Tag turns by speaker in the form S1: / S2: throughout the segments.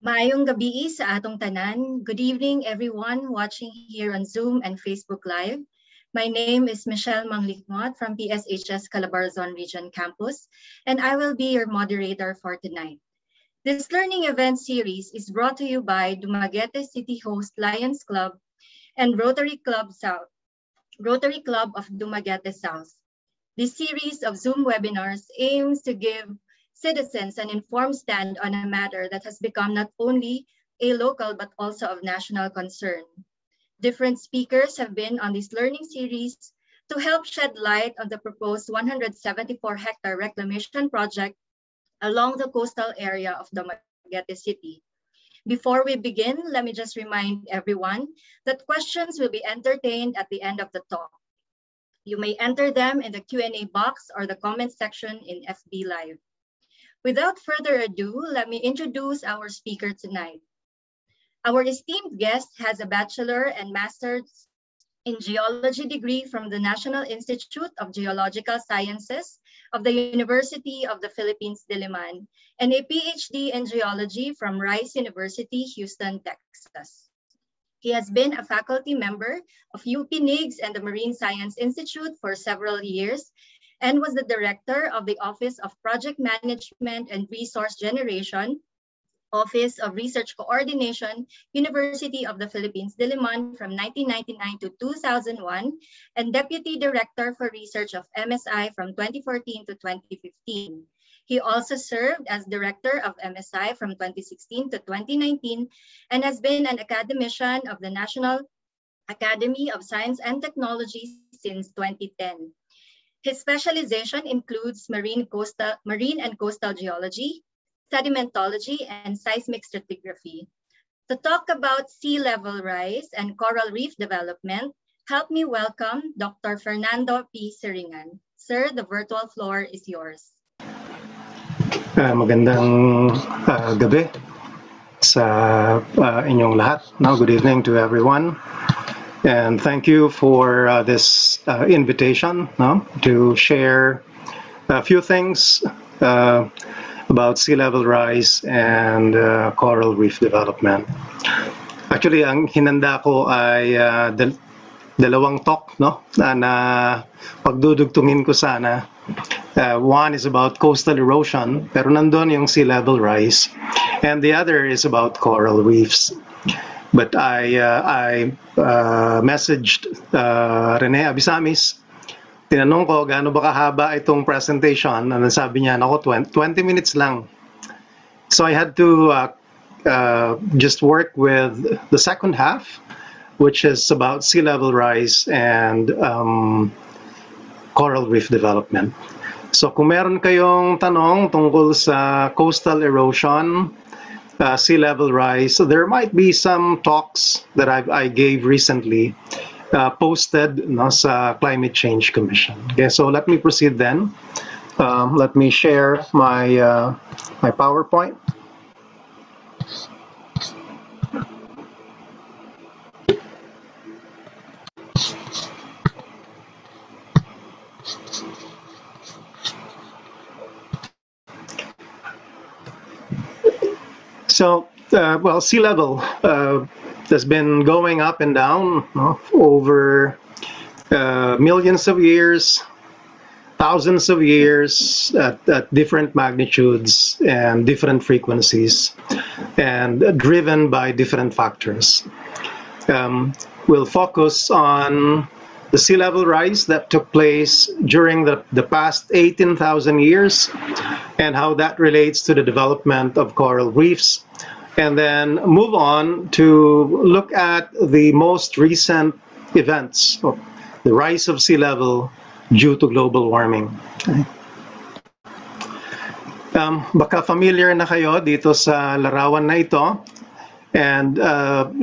S1: Maayong gabi sa atong tanan. Good evening, everyone watching here on Zoom and Facebook Live. My name is Michelle Manglikmot from PSHS Calabarzon Region Campus, and I will be your moderator for tonight. This learning event series is brought to you by Dumaguete City Host Lions Club and Rotary Club of Dumaguete South. This series of Zoom webinars aims to give citizens an informed stand on a matter that has become not only a local but also of national concern. Different speakers have been on this learning series to help shed light on the proposed 174-hectare reclamation project along the coastal area of Dumaguete City. Before we begin, let me just remind everyone that questions will be entertained at the end of the talk. You may enter them in the Q&A box or the comment section in FB Live. Without further ado, let me introduce our speaker tonight. Our esteemed guest has a bachelor and master's in geology degree from the National Institute of Geological Sciences of the University of the Philippines, Diliman, and a PhD in geology from Rice University, Houston, Texas. He has been a faculty member of UP-NIGS and the Marine Science Institute for several years, and was the director of the Office of Project Management and Resource Generation, Office of Research Coordination, University of the Philippines, Diliman from 1999 to 2001, and Deputy Director for Research of MSI from 2014 to 2015. He also served as Director of MSI from 2016 to 2019 and has been an academician of the National Academy of Science and Technology since 2010. His specialization includes marine and coastal geology, sedimentology, and seismic stratigraphy. To talk about sea level rise and coral reef development, help me welcome Dr. Fernando P. Siringan. Sir, the virtual floor is yours.
S2: Magandang gabi sa inyong lahat. Now, good evening to everyone. And thank you for this invitation to share a few things about sea level rise and coral reef development. Actually, ang hinanda ko ay dalawang talk na pagdudugtungin ko sana. One is about coastal erosion, pero nandun yung sea level rise, and the other is about coral reefs. But I messaged Rene Abisamis. Tinanong ko, gaano ba kahaba itong presentation? And sabi niya, nako, 20 minutes lang. So I had to just work with the second half, which is about sea level rise and coral reef development. So kung meron kayong tanong tungkol sa coastal erosion, sea level rise, so there might be some talks that I gave recently posted sa Climate Change Commission. Okay, so let me proceed then. Let me share my PowerPoint. So, well, sea level has been going up and down over millions of years, thousands of years at different magnitudes and different frequencies, and driven by different factors. We'll focus on the sea level rise that took place during the past 18,000 years and how that relates to the development of coral reefs, and then move on to look at the most recent events of the rise of sea level due to global warming. Okay. Baka familiar na kayo dito sa larawan na ito. And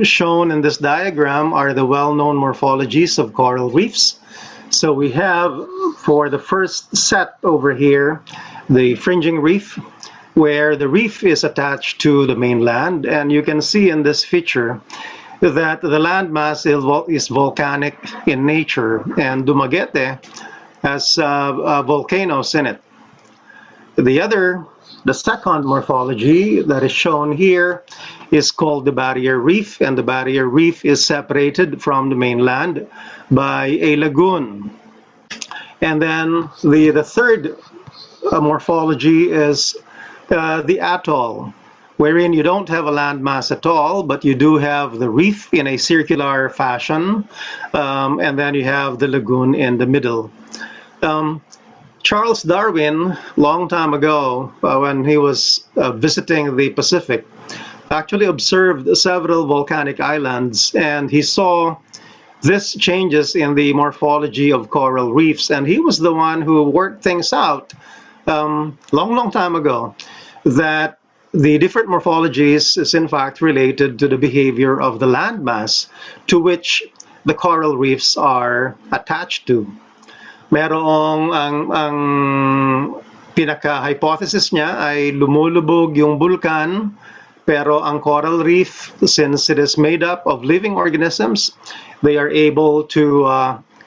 S2: shown in this diagram are the well-known morphologies of coral reefs. So we have, for the first set over here, the fringing reef, where the reef is attached to the mainland. And you can see in this feature that the landmass is volcanic in nature, and Dumaguete has volcanoes in it. The other The second morphology that is shown here is called the barrier reef, and the barrier reef is separated from the mainland by a lagoon. And then the third morphology is the atoll, wherein you don't have a landmass at all, but you do have the reef in a circular fashion, and then you have the lagoon in the middle. Charles Darwin, long time ago, when he was visiting the Pacific, actually observed several volcanic islands, and he saw this changes in the morphology of coral reefs, and he was the one who worked things out long time ago, that the different morphologies is in fact related to the behavior of the landmass to which the coral reefs are attached to. Merong ang pinaka-hypothesis niya ay lumulubog yung bulkan, pero ang coral reef, since it is made up of living organisms, they are able to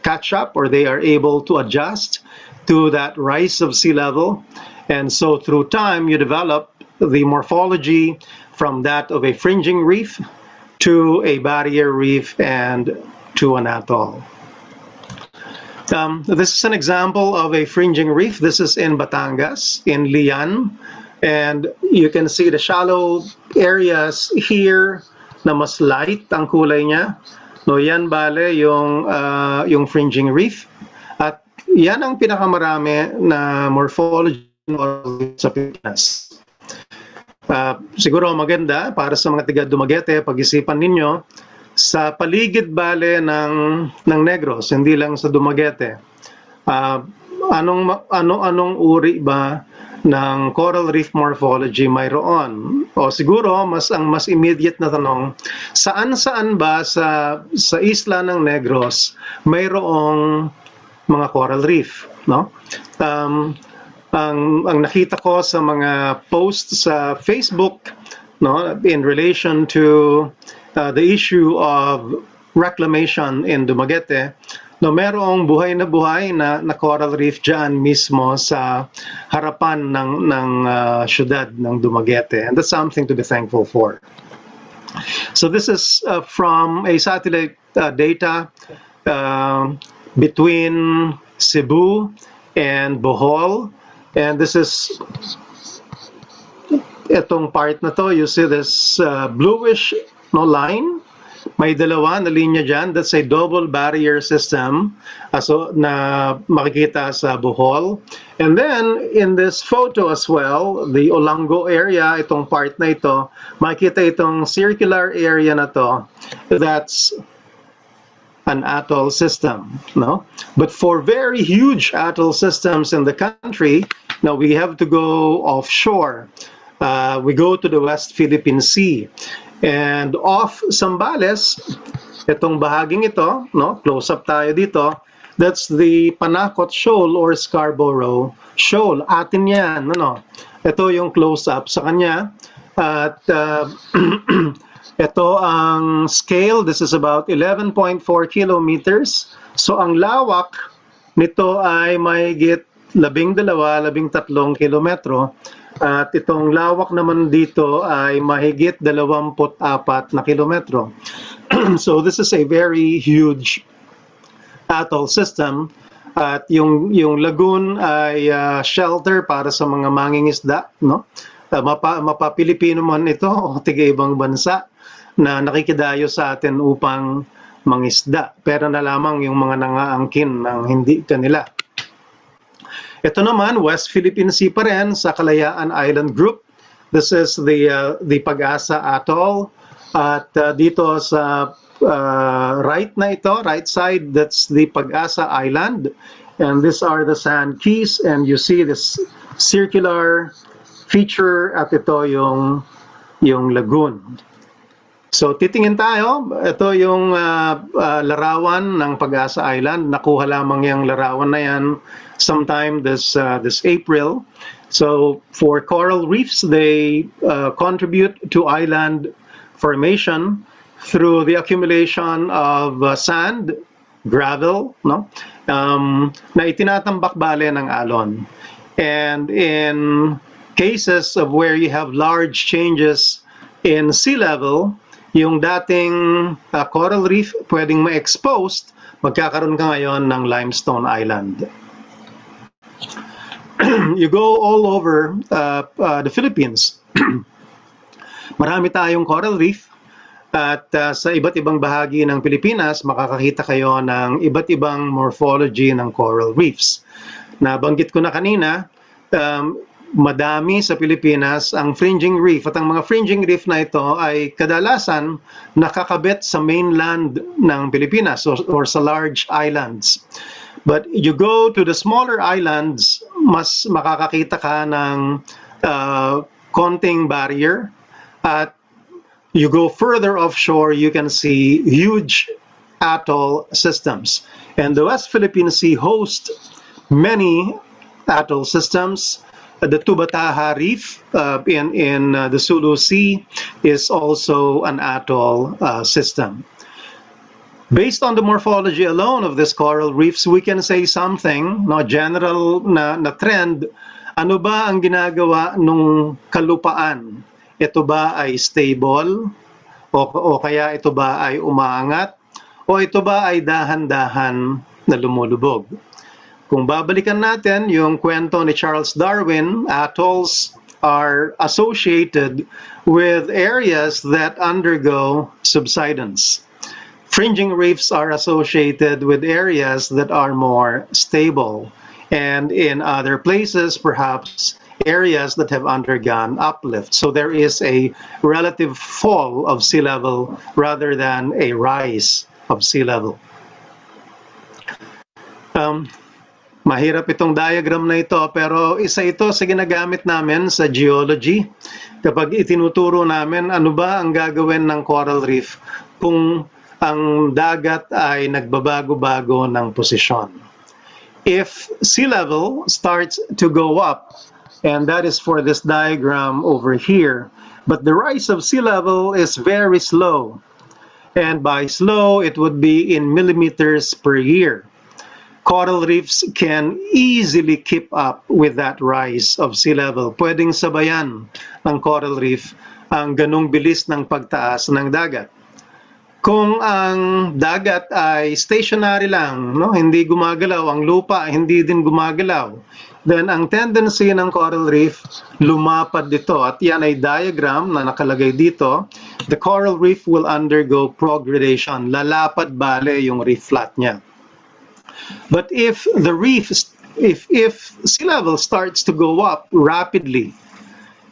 S2: catch up, or they are able to adjust to that rise of sea level. And so through time, you develop the morphology from that of a fringing reef to a barrier reef and to an atoll. This is an example of a fringing reef. This is in Batangas, in Lian. And you can see the shallow areas here na mas light ang kulay niya. No, yan bale yung fringing reef. At yan ang pinakamarami na morphology sa Pilipinas. Siguro maganda para sa mga tiga Dumaguete, pag-isipan ninyo, sa paligid bale ng Negros, hindi lang sa Dumaguete. Anong uri ba ng coral reef morphology mayroon? O siguro ang mas immediate na tanong, saan ba sa isla ng Negros mayroong mga coral reef, no? Ang nakita ko sa mga posts sa Facebook, no, in relation to the issue of reclamation in Dumaguete, no, merong buhay na coral reef dyan mismo sa harapan ng syudad ng Dumaguete, and that's something to be thankful for. So this is from a satellite data between Cebu and Bohol, and this is itong part na to. You see this bluish line, may dalawa na linya dyan. That's a double barrier system na makikita sa Bohol. And then in this photo as well, the Olango area, itong part na ito, makikita itong circular area na to. That's an atoll system, no? But for very huge atoll systems in the country, now we have to go offshore. We go to the West Philippine Sea. And off Zambales, itong bahaging ito, no? Close up tayo dito. That's the Panakot Shoal or Scarborough Shoal. Atin yan, ano? Ito yung close up sa kanya. At ito ang scale. This is about 11.4 kilometers. So ang lawak nito ay mahigit 12-13 kilometro. At itong lawak naman dito ay mahigit 24 na kilometro. So this is a very huge atoll system. At yung lagoon ay shelter para sa mga mangingisda, no? Mapa-Pilipino man ito o tiga-ibang bansa na nakikidayo sa atin upang mangisda. Pero na lamang yung mga nangaangkin ng hindi kanila. Ito naman, West Philippine Sea pa rin sa Kalayaan Island Group. This is the Pag-asa Atoll. At dito sa right na ito, right side, that's the Pag-asa Island. And these are the sand keys. And you see this circular feature at ito yung lagoon. So titingin tayo, ito yung larawan ng Pag-asa Island. Nakuha lamang yung larawan na yan sometime this April. So for coral reefs, they contribute to island formation through the accumulation of sand, gravel, no? Na itinatambak bale ng alon. And in cases of where you have large changes in sea level, yung dating coral reef pwedeng ma-exposed, magkakaroon ka ngayon ng limestone island. You go all over the Philippines. Marami tayong coral reef at sa iba't ibang bahagi ng Pilipinas, makakakita kayo ng iba't ibang morphology ng coral reefs. Nabanggit ko na kanina, madami sa Pilipinas ang fringing reef at ang mga fringing reef na ito ay kadalasan nakakabit sa mainland ng Pilipinas or sa large islands. But you go to the smaller islands, mas makakakita ka ng konting barrier. At you go further offshore, you can see huge atoll systems. And the West Philippine Sea hosts many atoll systems. The Tubataha Reef in the Sulu Sea is also an atoll system. Based on the morphology alone of these coral reefs, we can say something, no, general na trend. Ano ba ang ginagawa nung kalupaan? Ito ba ay stable? O kaya ito ba ay umaangat? O ito ba ay dahan-dahan na lumulubog? Kung babalikan natin yung kwento ni Charles Darwin, atolls are associated with areas that undergo subsidence. Fringing reefs are associated with areas that are more stable, and in other places, perhaps areas that have undergone uplift. So there is a relative fall of sea level rather than a rise of sea level. Mahirap itong diagram na ito, pero isa ito sa ginagamit namin sa geology. Kapag itinuturo namin ano ba ang gagawin ng coral reef kung ang dagat ay nagbabago-bago ng posisyon. If sea level starts to go up, and that is for this diagram over here, but the rise of sea level is very slow. And by slow, it would be in millimeters per year. Coral reefs can easily keep up with that rise of sea level. Pwedeng sabayan ng coral reef ang ganung bilis ng pagtaas ng dagat. Kung ang dagat ay stationary lang, no, hindi gumagalaw, ang lupa hindi din gumagalaw, then ang tendency ng coral reef, lumapad dito. At yan ay diagram na nakalagay dito. The coral reef will undergo progradation. Lalapad bale yung reef flat niya. But if the reef, if sea level starts to go up rapidly,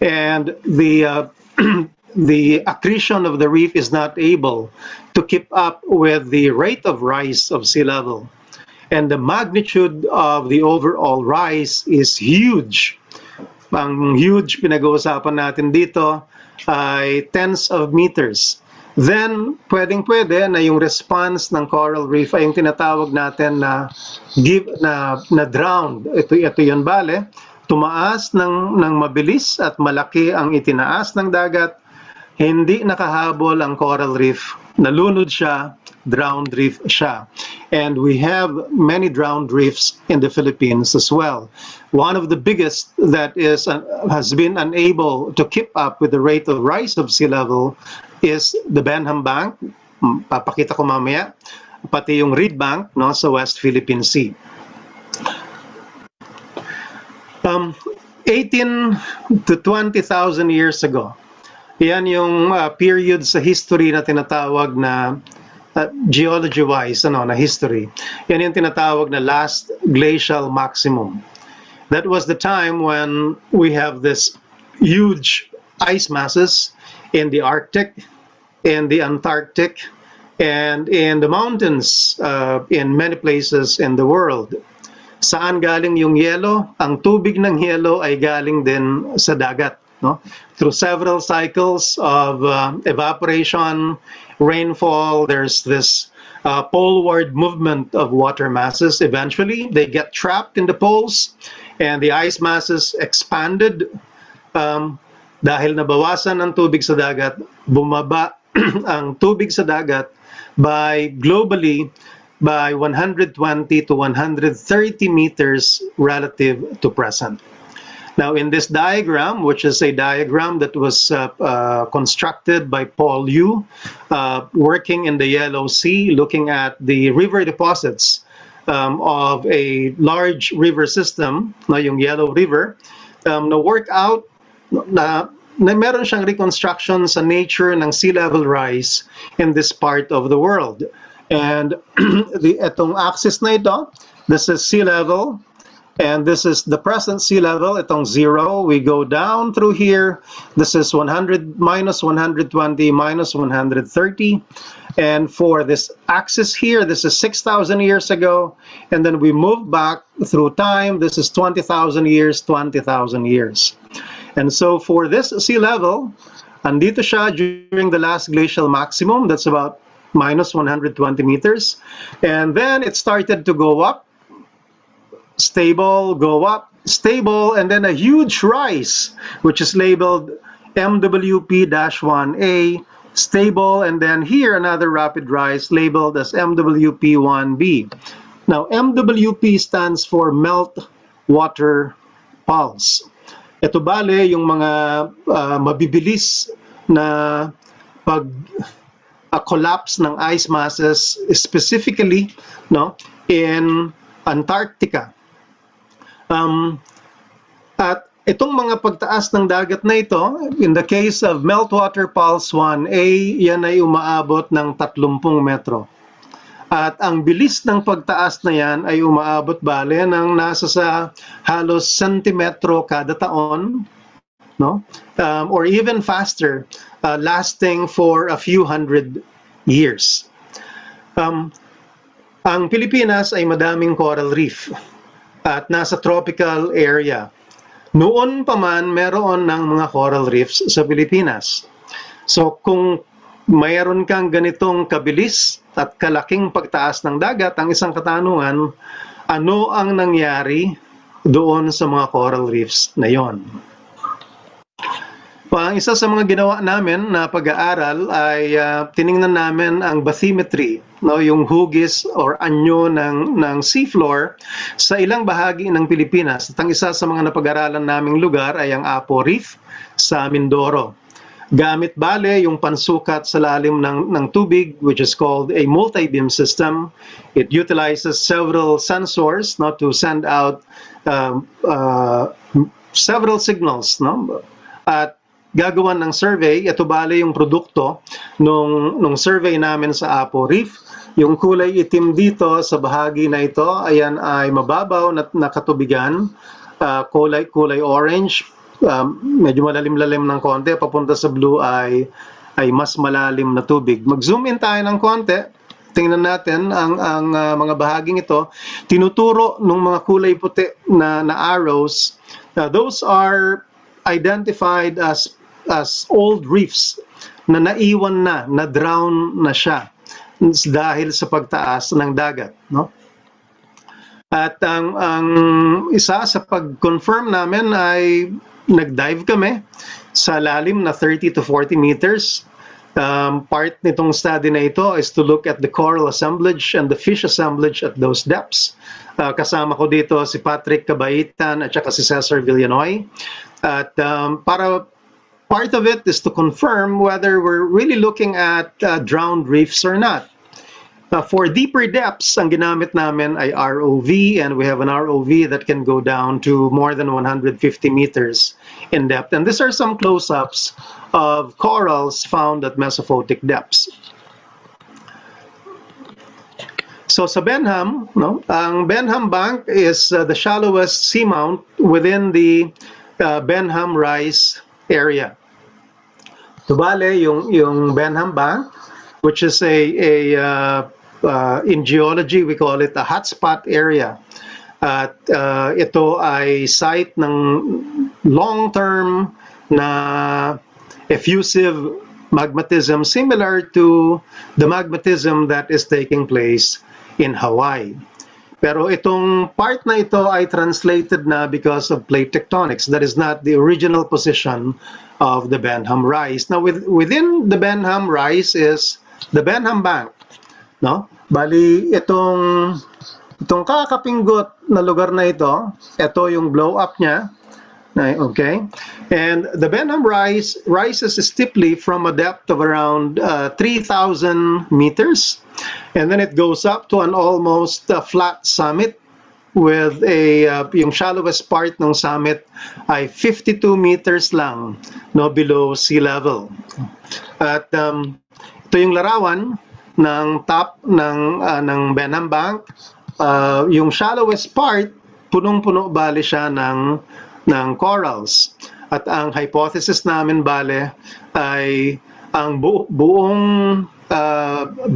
S2: and the accretion of the reef is not able to keep up with the rate of rise of sea level, and the magnitude of the overall rise is huge. Ang huge pinag-uusapan natin dito ay tens of meters. Then, pwedeng-pwede na yung response ng coral reef ay yung tinatawag natin na drowned. Ito yun bale, tumaas ng mabilis at malaki ang itinaas ng dagat, hindi nakahabol ang coral reef, nalunod siya, drowned reef siya. And we have many drowned reefs in the Philippines as well. One of the biggest that has been unable to keep up with the rate of rise of sea level is the Benham Bank, papakita ko mamaya, pati yung Reed Bank, no, sa West Philippine Sea. 18 to 20,000 years ago, yan yung period sa history na tinatawag na geology-wise, na history. Yan yung tinatawag na last glacial maximum. That was the time when we have this huge ice masses in the Arctic, in the Antarctic, and in the mountains in many places in the world. Saan galing yung yelo? Ang tubig ng yelo ay galing din sa dagat. No? Through several cycles of evaporation, rainfall, there's this poleward movement of water masses. Eventually, they get trapped in the poles, and the ice masses expanded. Dahil nabawasan ang tubig sa dagat, bumaba ang tubig sa dagat globally by 120 to 130 meters relative to present. Now, in this diagram, which is a diagram that was constructed by Paul Yu, working in the Yellow Sea, looking at the river deposits of a large river system, na yung Yellow River, na work out na meron siyang reconstruction sa nature ng sea level rise in this part of the world. And itong axis na ito, this is sea level, and this is the present sea level, itong 0. We go down through here. This is 100, minus 120, minus 130. And for this axis here, this is 6,000 years ago. And then we move back through time. This is 20,000 years, 20,000 years. And so for this sea level, andito siya during the last glacial maximum. That's about minus 120 meters. And then it started to go up. Stable, go up, stable, and then a huge rise, which is labeled MWP-1A, stable, and then here another rapid rise labeled as MWP-1B. Now, MWP stands for melt water pulse. Ito bale yung mga mabibilis na collapse ng ice masses, specifically in Antarctica. At itong mga pagtaas ng dagat na ito, in the case of Meltwater Pulse 1A, yan ay umaabot ng 30 metro. At ang bilis ng pagtaas na yan ay umaabot bale ng nasa sa halos sentimetro kada taon, or even faster, lasting for a few hundred years. Ang Pilipinas ay madaming coral reef at nasa tropical area. Noon pa man, meron ng mga coral reefs sa Pilipinas. So kung mayroon kang ganitong kabilis at kalaking pagtaas ng dagat, ang isang katanungan, ano ang nangyari doon sa mga coral reefs na yon? Ang isa sa mga ginawa namin na pag-aaral ay tiningnan namin ang bathymetry, yung hugis or anyo ng seafloor sa ilang bahagi ng Pilipinas. At ang isa sa mga napag-aralan naming lugar ay ang Apo Reef sa Mindoro. Gamit bale yung pansukat sa lalim ng tubig, which is called a multi-beam system. It utilizes several sensors to send out several signals. At gagawan ng survey, ito bale yung produkto nung survey namin sa Apo Reef. Yung kulay itim dito sa bahagi na ito, ayan ay mababaw na katubigan, kulay orange, medyo malalim-lalim ng konti, papunta sa blue ay mas malalim na tubig. Mag-zoom in tayo ng konti, tingnan natin ang mga bahaging ito. Tinuturo ng mga kulay puti na arrows, those are identified as old reefs na naiwan na drown na siya dahil sa pagtaas ng dagat, At ang isa sa pag-confirm namin ay nag-dive kami sa lalim na 30 to 40 meters. Part nitong study na ito is to look at the coral assemblage and the fish assemblage at those depths. Kasama ko dito si Patrick Cabaitan at saka si Cesar Villanoy. At para part of it is to confirm whether we're really looking at drowned reefs or not. For deeper depths, ang ginamit namin ay ROV, and we have an ROV that can go down to more than 150 meters in depth. And these are some close-ups of corals found at mesophotic depths. So sa Benham, ang Benham Bank is the shallowest seamount within the Benham Rise area. Tubale yung Benham Bank, which is in geology, we call it a hotspot area. At ito ay site ng long-term na effusive magmatism similar to the magmatism that is taking place in Hawaii. Pero itong part na ito ay translated na because of plate tectonics. That is not the original position of the Benham Rise. Now, within the Benham Rise is the Benham Bank. Bali, itong kakapinggot na lugar na ito yung blow up niya. Okay, and the Benham rises steeply from a depth of around 3,000 meters, and then it goes up to an almost flat summit with yung shallowest part ng summit ay 52 meters lang, no, below sea level. At ito yung larawan ng top ng Benham Bank. Yung shallowest part, punong-puno bale siya ng corals. At ang hypothesis namin bale ay ang buong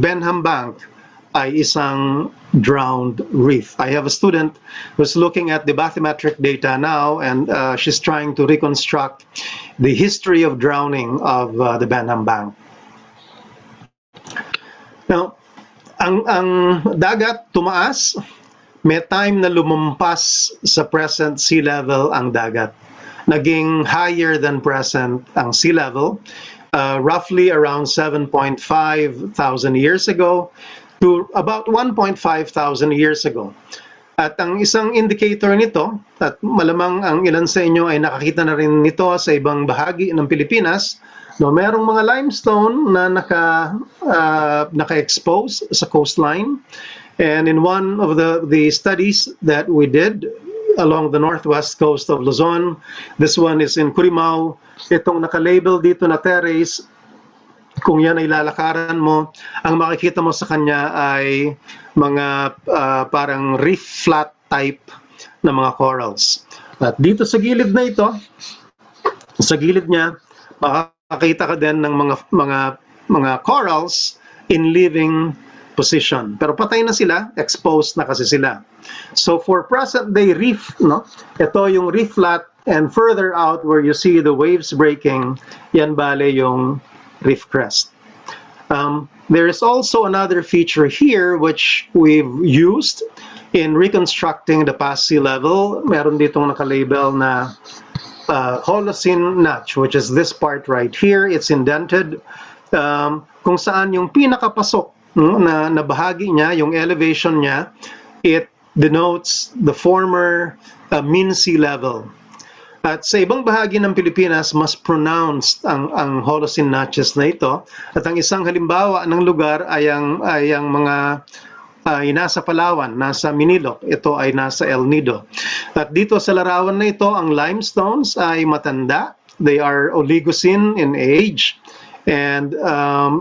S2: Benham Bank ay isang drowned reef. I have a student who's looking at the bathymetric data now, and she's trying to reconstruct the history of drowning of the Benham Bank. Now, ang dagat tumaas, may time na lumampas sa present sea level ang dagat. Naging higher than present ang sea level, roughly around 7.5 thousand years ago to about 1.5 thousand years ago. At ang isang indicator nito, at malamang ang ilan sa inyo ay nakakita na rin nito sa ibang bahagi ng Pilipinas, no, merong mga limestone na naka-expose sa coastline. And in one of the studies that we did along the northwest coast of Luzon, this one is in Curimao, itong naka-label dito na terrace, kung yan ay lalakaran mo, ang makikita mo sa kanya ay mga parang reef flat type na mga corals. At dito sa gilid na ito, sa gilid niya, makakita ka din ng mga corals in living position. Pero patay na sila, exposed na kasi sila. So for present day reef, no, ito yung reef flat, and further out where you see the waves breaking, yan bale yung reef crest. There is also another feature here which we've used in reconstructing the past sea level. Meron ditong nakalabel na Holocene notch, which is this part right here. It's indented. Kung saan yung pinakapasok na bahagi niya, yung elevation niya, it denotes the former mean sea level. At sa ibang bahagi ng Pilipinas, mas pronounced ang Holocene notches na ito. At ang isang halimbawa ng lugar ay ang mga nasa Palawan, nasa Minilok. Ito ay nasa El Nido. At dito sa larawan na ito, ang limestones ay matanda. They are Oligocene in age. And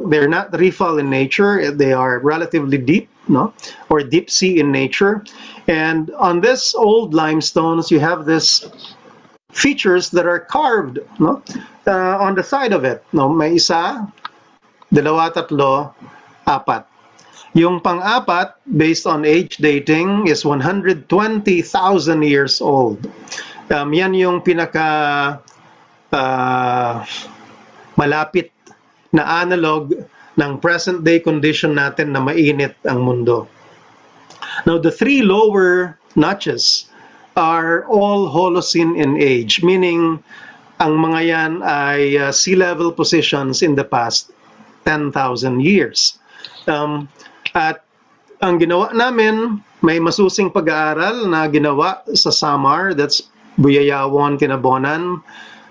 S2: they're not reefal in nature. They are relatively deep, no, or deep sea in nature. And on this old limestones, you have this features that are carved, no, on the side of it. No, may isa, dalawa, tatlo, apat. Yung pang-apat, based on age dating, is 120,000 years old. Yan yung pinaka malapit na analog ng present day condition natin na mainit ang mundo. Now, the three lower notches are all Holocene in age, meaning ang mga yan ay sea level positions in the past 10,000 years. At ang ginawa namin, may masusing pag-aaral na ginawa sa Samar, that's Buyayawon, Kinabonan,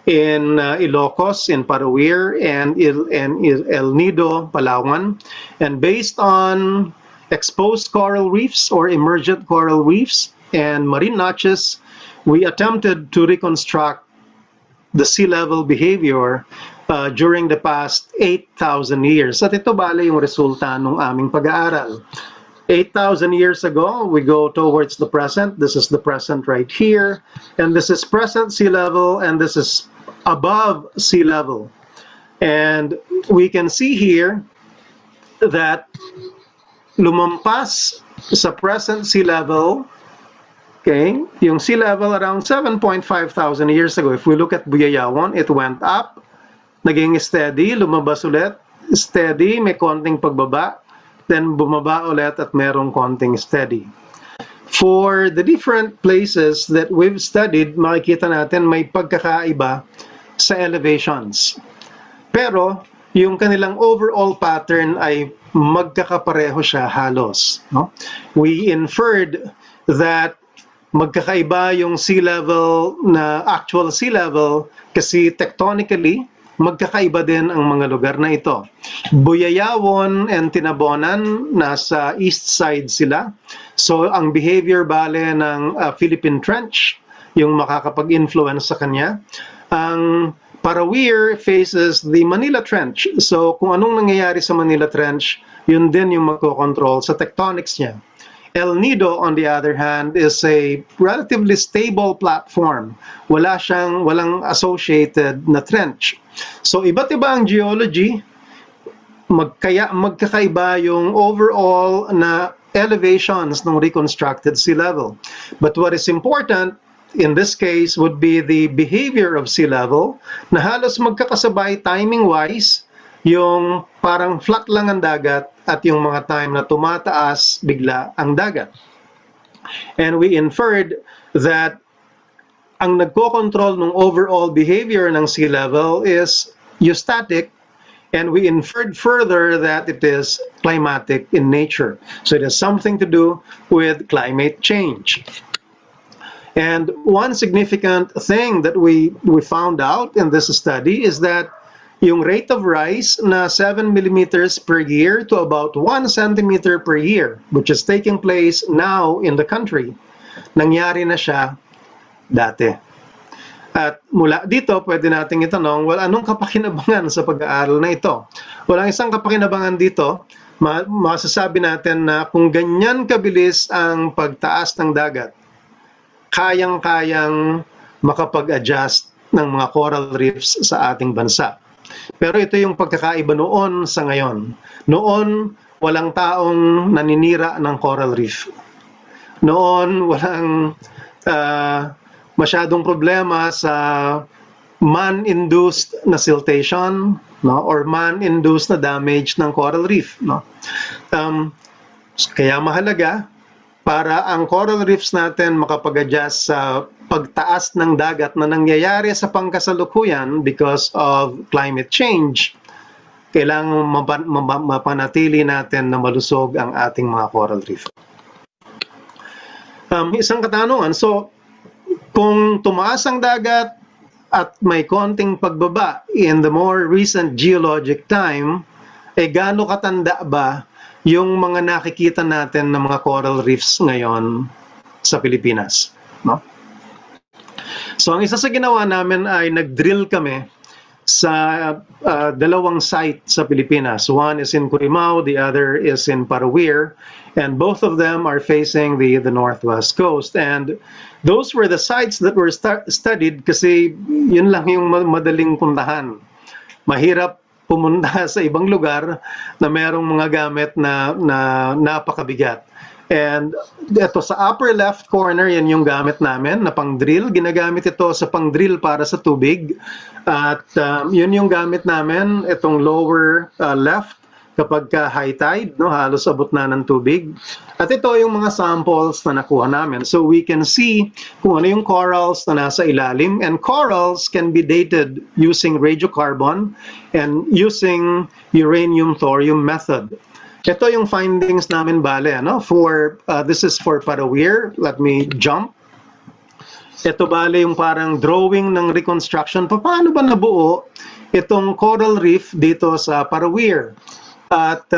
S2: in Ilocos, in Paraguay, and El Nido, Palawan. And based on exposed coral reefs or emergent coral reefs and marine notches, we attempted to reconstruct the sea level behavior during the past 8,000 years. At ito bale yung resulta ng aming pag-aaral. 8,000 years ago, we go towards the present. This is the present right here. And this is present sea level, and this is above sea level. And we can see here that lumampas sa present sea level, okay, yung sea level around 7.5 thousand years ago. If we look at Buyayawon, it went up, naging steady, lumabas ulit, steady, may konting pagbaba, then bumaba ulit at merong konting steady. For the different places that we've studied, makikita natin may pagkakaiba sa elevations. Pero yung kanilang overall pattern ay magkakapareho siya halos. No? We inferred that magkakaiba yung sea level na actual sea level kasi tectonically, magkakaiba din ang mga lugar na ito. Buyayawon and Tinabonan, nasa east side sila. So ang behavior bale ng Philippine Trench, yung makakapag-influence sa kanya. Ang Paraweir faces the Manila Trench. So kung anong nangyayari sa Manila Trench, yun din yung magkocontrol sa tectonics niya. El Nido, on the other hand, is a relatively stable platform. Walang associated na trench. So iba't iba ang geology, magkakaiba yung overall na elevations ng reconstructed sea level. But what is important in this case would be the behavior of sea level na halos magkakasabay timing-wise, yung parang flat lang ang dagat at yung mga time na tumataas bigla ang dagat. And we inferred that ang nagko-control ng overall behavior ng sea level is eustatic, and we inferred further that it is climatic in nature. So it has something to do with climate change. And one significant thing that we found out in this study is that yung rate of rise na 7 millimeters per year to about 1 centimeter per year, which is taking place now in the country, nangyari na siya dati. At mula dito, pwede nating itanong, well, anong kapakinabangan sa pag-aaral na ito? Walang isang kapakinabangan dito. Masasabi natin na kung ganyan kabilis ang pagtaas ng dagat, kayang-kayang makapag-adjust ng mga coral reefs sa ating bansa. Pero ito yung pagkakaiba noon sa ngayon. Noon, walang taong naninira ng coral reef. Noon, walang masyadong problema sa man-induced na siltation, no? Or man-induced na damage ng coral reef. No? Kaya mahalaga para ang coral reefs natin makapag-adjust sa pagtaas ng dagat na nangyayari sa pangkasalukuyan because of climate change, kailangan mapanatili natin na malusog ang ating mga coral reef. Isang katanungan, so kung tumaas ang dagat at may konting pagbaba in the more recent geologic time, gaano katanda ba yung mga nakikita natin ng mga coral reefs ngayon sa Pilipinas? No? So ang isa sa ginawa namin ay nag-drill kami sa dalawang site sa Pilipinas. One is in Curimao, the other is in Paraweir, and both of them are facing the northwest coast. And those were the sites that were studied kasi yun lang yung madaling puntahan. Mahirap pumunta sa ibang lugar na merong mga gamit na napakabigat. And ito sa upper left corner, yan yung gamit namin na pang-drill. Ginagamit ito sa pang-drill para sa tubig. At yun yung gamit namin, itong lower left, kapag high tide, no, halos abot na ng tubig. At ito yung mga samples na nakuha namin. So we can see kung ano yung corals na nasa ilalim. And corals can be dated using radiocarbon and using uranium-thorium method. Ito yung findings namin bale, no? This is for Paraweir. Let me jump. Ito bale yung parang drawing ng reconstruction. Paano ba nabuo itong coral reef dito sa Paraweir? At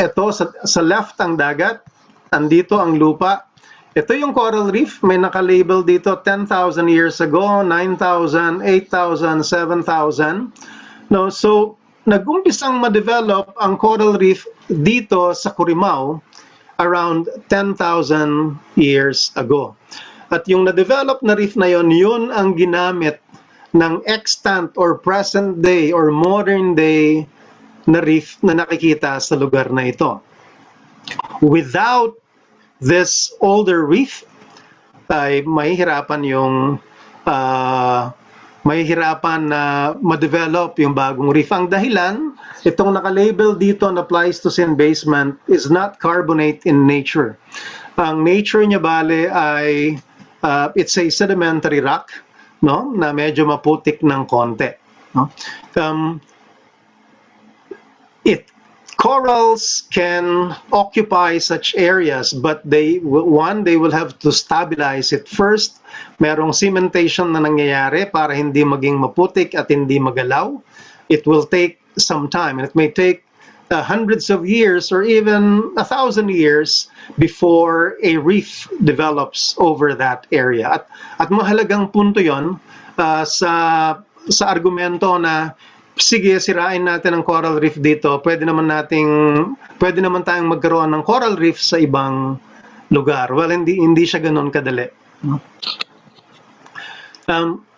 S2: ito sa left ang dagat, andito ang lupa. Ito yung coral reef, may naka-label dito 10,000 years ago, 9,000, 8,000, 7,000. No, so nag-umpisang ma-develop ang coral reef dito sa Curimao around 10,000 years ago. At yung na-develop na reef na yon, yun ang ginamit ng extant or present day or modern day na reef na nakikita sa lugar na ito. Without this older reef, ay mahihirapan na ma-develop yung bagong reef. Ang dahilan, itong naka-label dito na Pleistocene basement is not carbonate in nature. Ang nature niya bale ay it's a sedimentary rock, no, na medyo maputik ng konti, no? corals can occupy such areas, but they will have to stabilize it first. Merong cementation na nangyayari para hindi maging maputik at hindi magalaw. It will take some time, and it may take hundreds of years or even 1,000 years before a reef develops over that area. At mahalagang punto yon sa argumento na sige, sirain natin ang coral reef dito, pwede naman tayong magkaroon ng coral reef sa ibang lugar. Well, hindi siya ganoon kadali.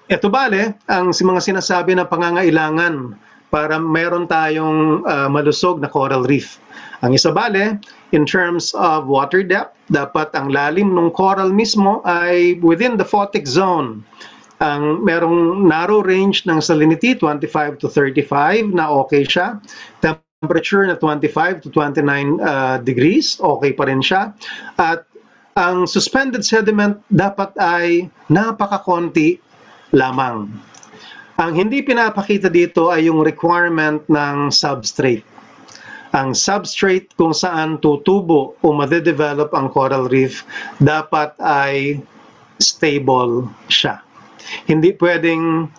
S2: Ito bale, ang mga sinasabi na pangangailangan para meron tayong malusog na coral reef. Ang isa bale, in terms of water depth, dapat ang lalim ng coral mismo ay within the photic zone. Ang merong narrow range ng salinity, 25 to 35, na okay siya. Temperature na 25 to 29 degrees, okay pa rin siya. At ang suspended sediment dapat ay napakakonti lamang. Ang hindi pinapakita dito ay yung requirement ng substrate. Ang substrate kung saan tutubo o madedevelop ang coral reef dapat ay stable siya. Hindi pwedeng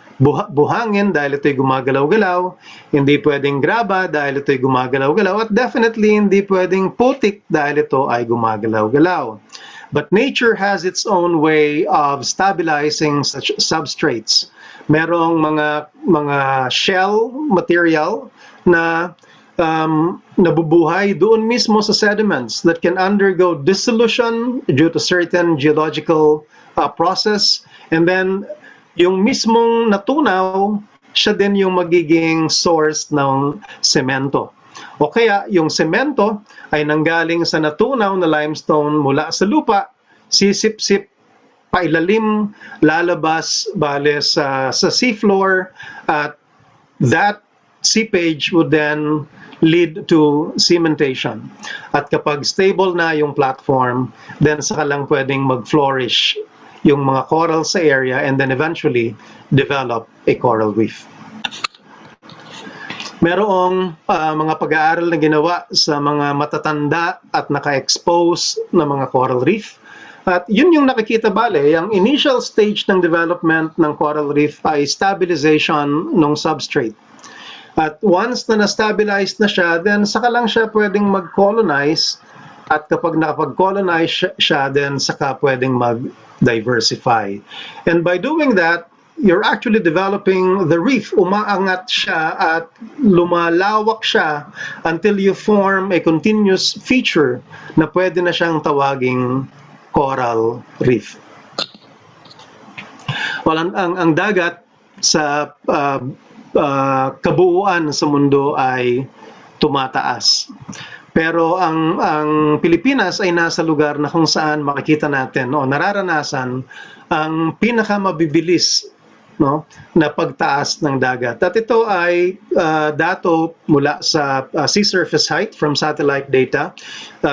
S2: buhangin dahil ito'y gumagalaw-galaw, hindi pwedeng graba dahil ito'y gumagalaw-galaw, at definitely hindi pwedeng putik dahil ito ay gumagalaw-galaw. But nature has its own way of stabilizing such substrates. Merong mga shell material na nabubuhay doon mismo sa sediments that can undergo dissolution due to certain geological process, and then yung mismong natunaw, siya din yung magiging source ng semento. O kaya yung semento ay nanggaling sa natunaw na limestone mula sa lupa, sisip-sip pailalim, lalabas bale sa seafloor, at that seepage would then lead to cementation. At kapag stable na yung platform, then saka lang pwedeng mag-flourish yung mga coral sa area and then eventually develop a coral reef. Merong mga pag-aaral na ginawa sa mga matatanda at naka-expose na mga coral reef. At yun yung nakikita bale, yung initial stage ng development ng coral reef ay stabilization ng substrate. At once na na-stabilize na siya, then saka lang siya pwedeng mag-colonize, at kapag nakapag-colonize siya, then saka pwedeng mag-diversify. And by doing that, you're actually developing the reef. Umaangat siya at lumalawak siya until you form a continuous feature na pwede na siyang tawaging coral reef. Well, ang dagat sa kabuuan sa mundo ay tumataas. Pero ang Pilipinas ay nasa lugar na kung saan makikita natin o nararanasan ang pinakamabibilis na pagtaas ng dagat. At ito ay dato mula sa sea surface height from satellite data.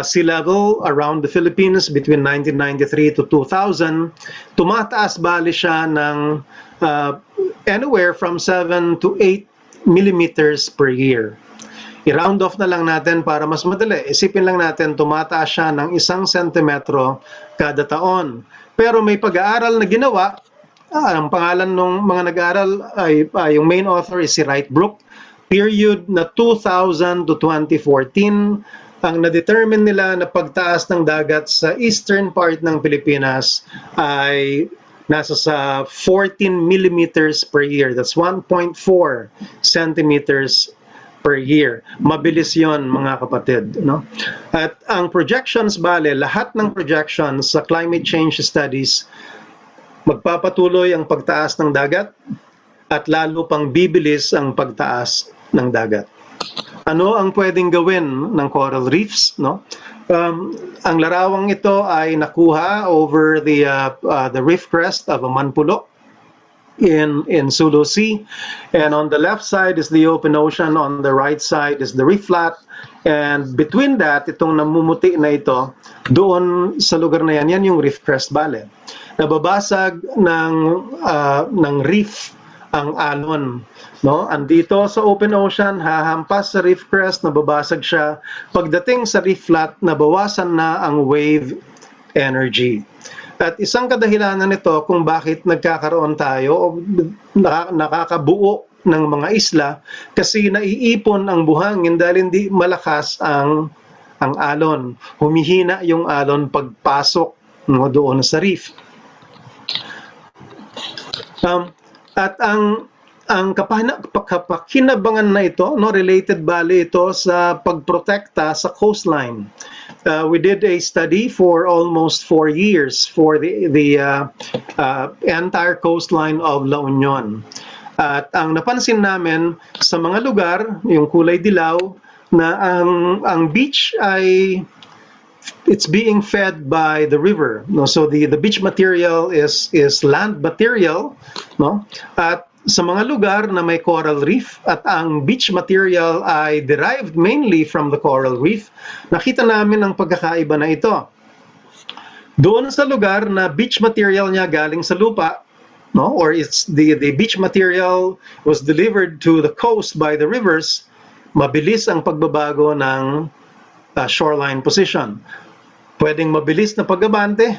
S2: Sea level around the Philippines between 1993 to 2000, tumataas bali siya ng anywhere from 7 to 8 millimeters per year. I-round off na lang natin para mas madali. Isipin lang natin, tumataas siya ng 1 sentimetro kada taon. Pero may pag-aaral na ginawa. Ang pangalan ng mga nag-aaral ay yung main author is si Wright-Brook. Period na 2000 to 2014, ang na-determine nila na pagtaas ng dagat sa eastern part ng Pilipinas ay nasa sa 14 millimeters per year. That's 1.4 centimeters per year. Mabilis yon mga kapatid. No? At ang projections bale, lahat ng projections sa climate change studies, magpapatuloy ang pagtaas ng dagat at lalo pang bibilis ang pagtaas ng dagat. Ano ang pwedeng gawin ng coral reefs? No? Ang larawang ito ay nakuha over the reef crest of a Manpulo in Sulu Sea, and on the left side is the open ocean, on the right side is the reef flat, and between that, itong namumuti na ito, doon sa lugar na yan yung reef crest bale. Nababasag ng reef ang alon, no? Andito sa open ocean, hahampas sa reef crest, nababasag siya. Pagdating sa reef flat, nabawasan na ang wave energy. At isang kadahilanan nito kung bakit nagkakaroon tayo o nakakabuo ng mga isla kasi naiipon ang buhangin dahil hindi malakas ang alon. Humihina yung alon pagpasok, no, doon sa reef. At ang kapakinabangan na ito, no, related bali ito sa pagprotekta sa coastline. We did a study for almost 4 years for the entire coastline of La Union. At ang napansin namin sa mga lugar, yung kulay dilaw, na ang beach ay it's being fed by the river, no? So the beach material is land material, no? At sa mga lugar na may coral reef at ang beach material ay derived mainly from the coral reef, nakita namin ang pagkakaiba na ito. Doon sa lugar na beach material niya galing sa lupa, no, or it's the beach material was delivered to the coast by the rivers, mabilis ang pagbabago ng shoreline position. Pwedeng mabilis na pag-abante,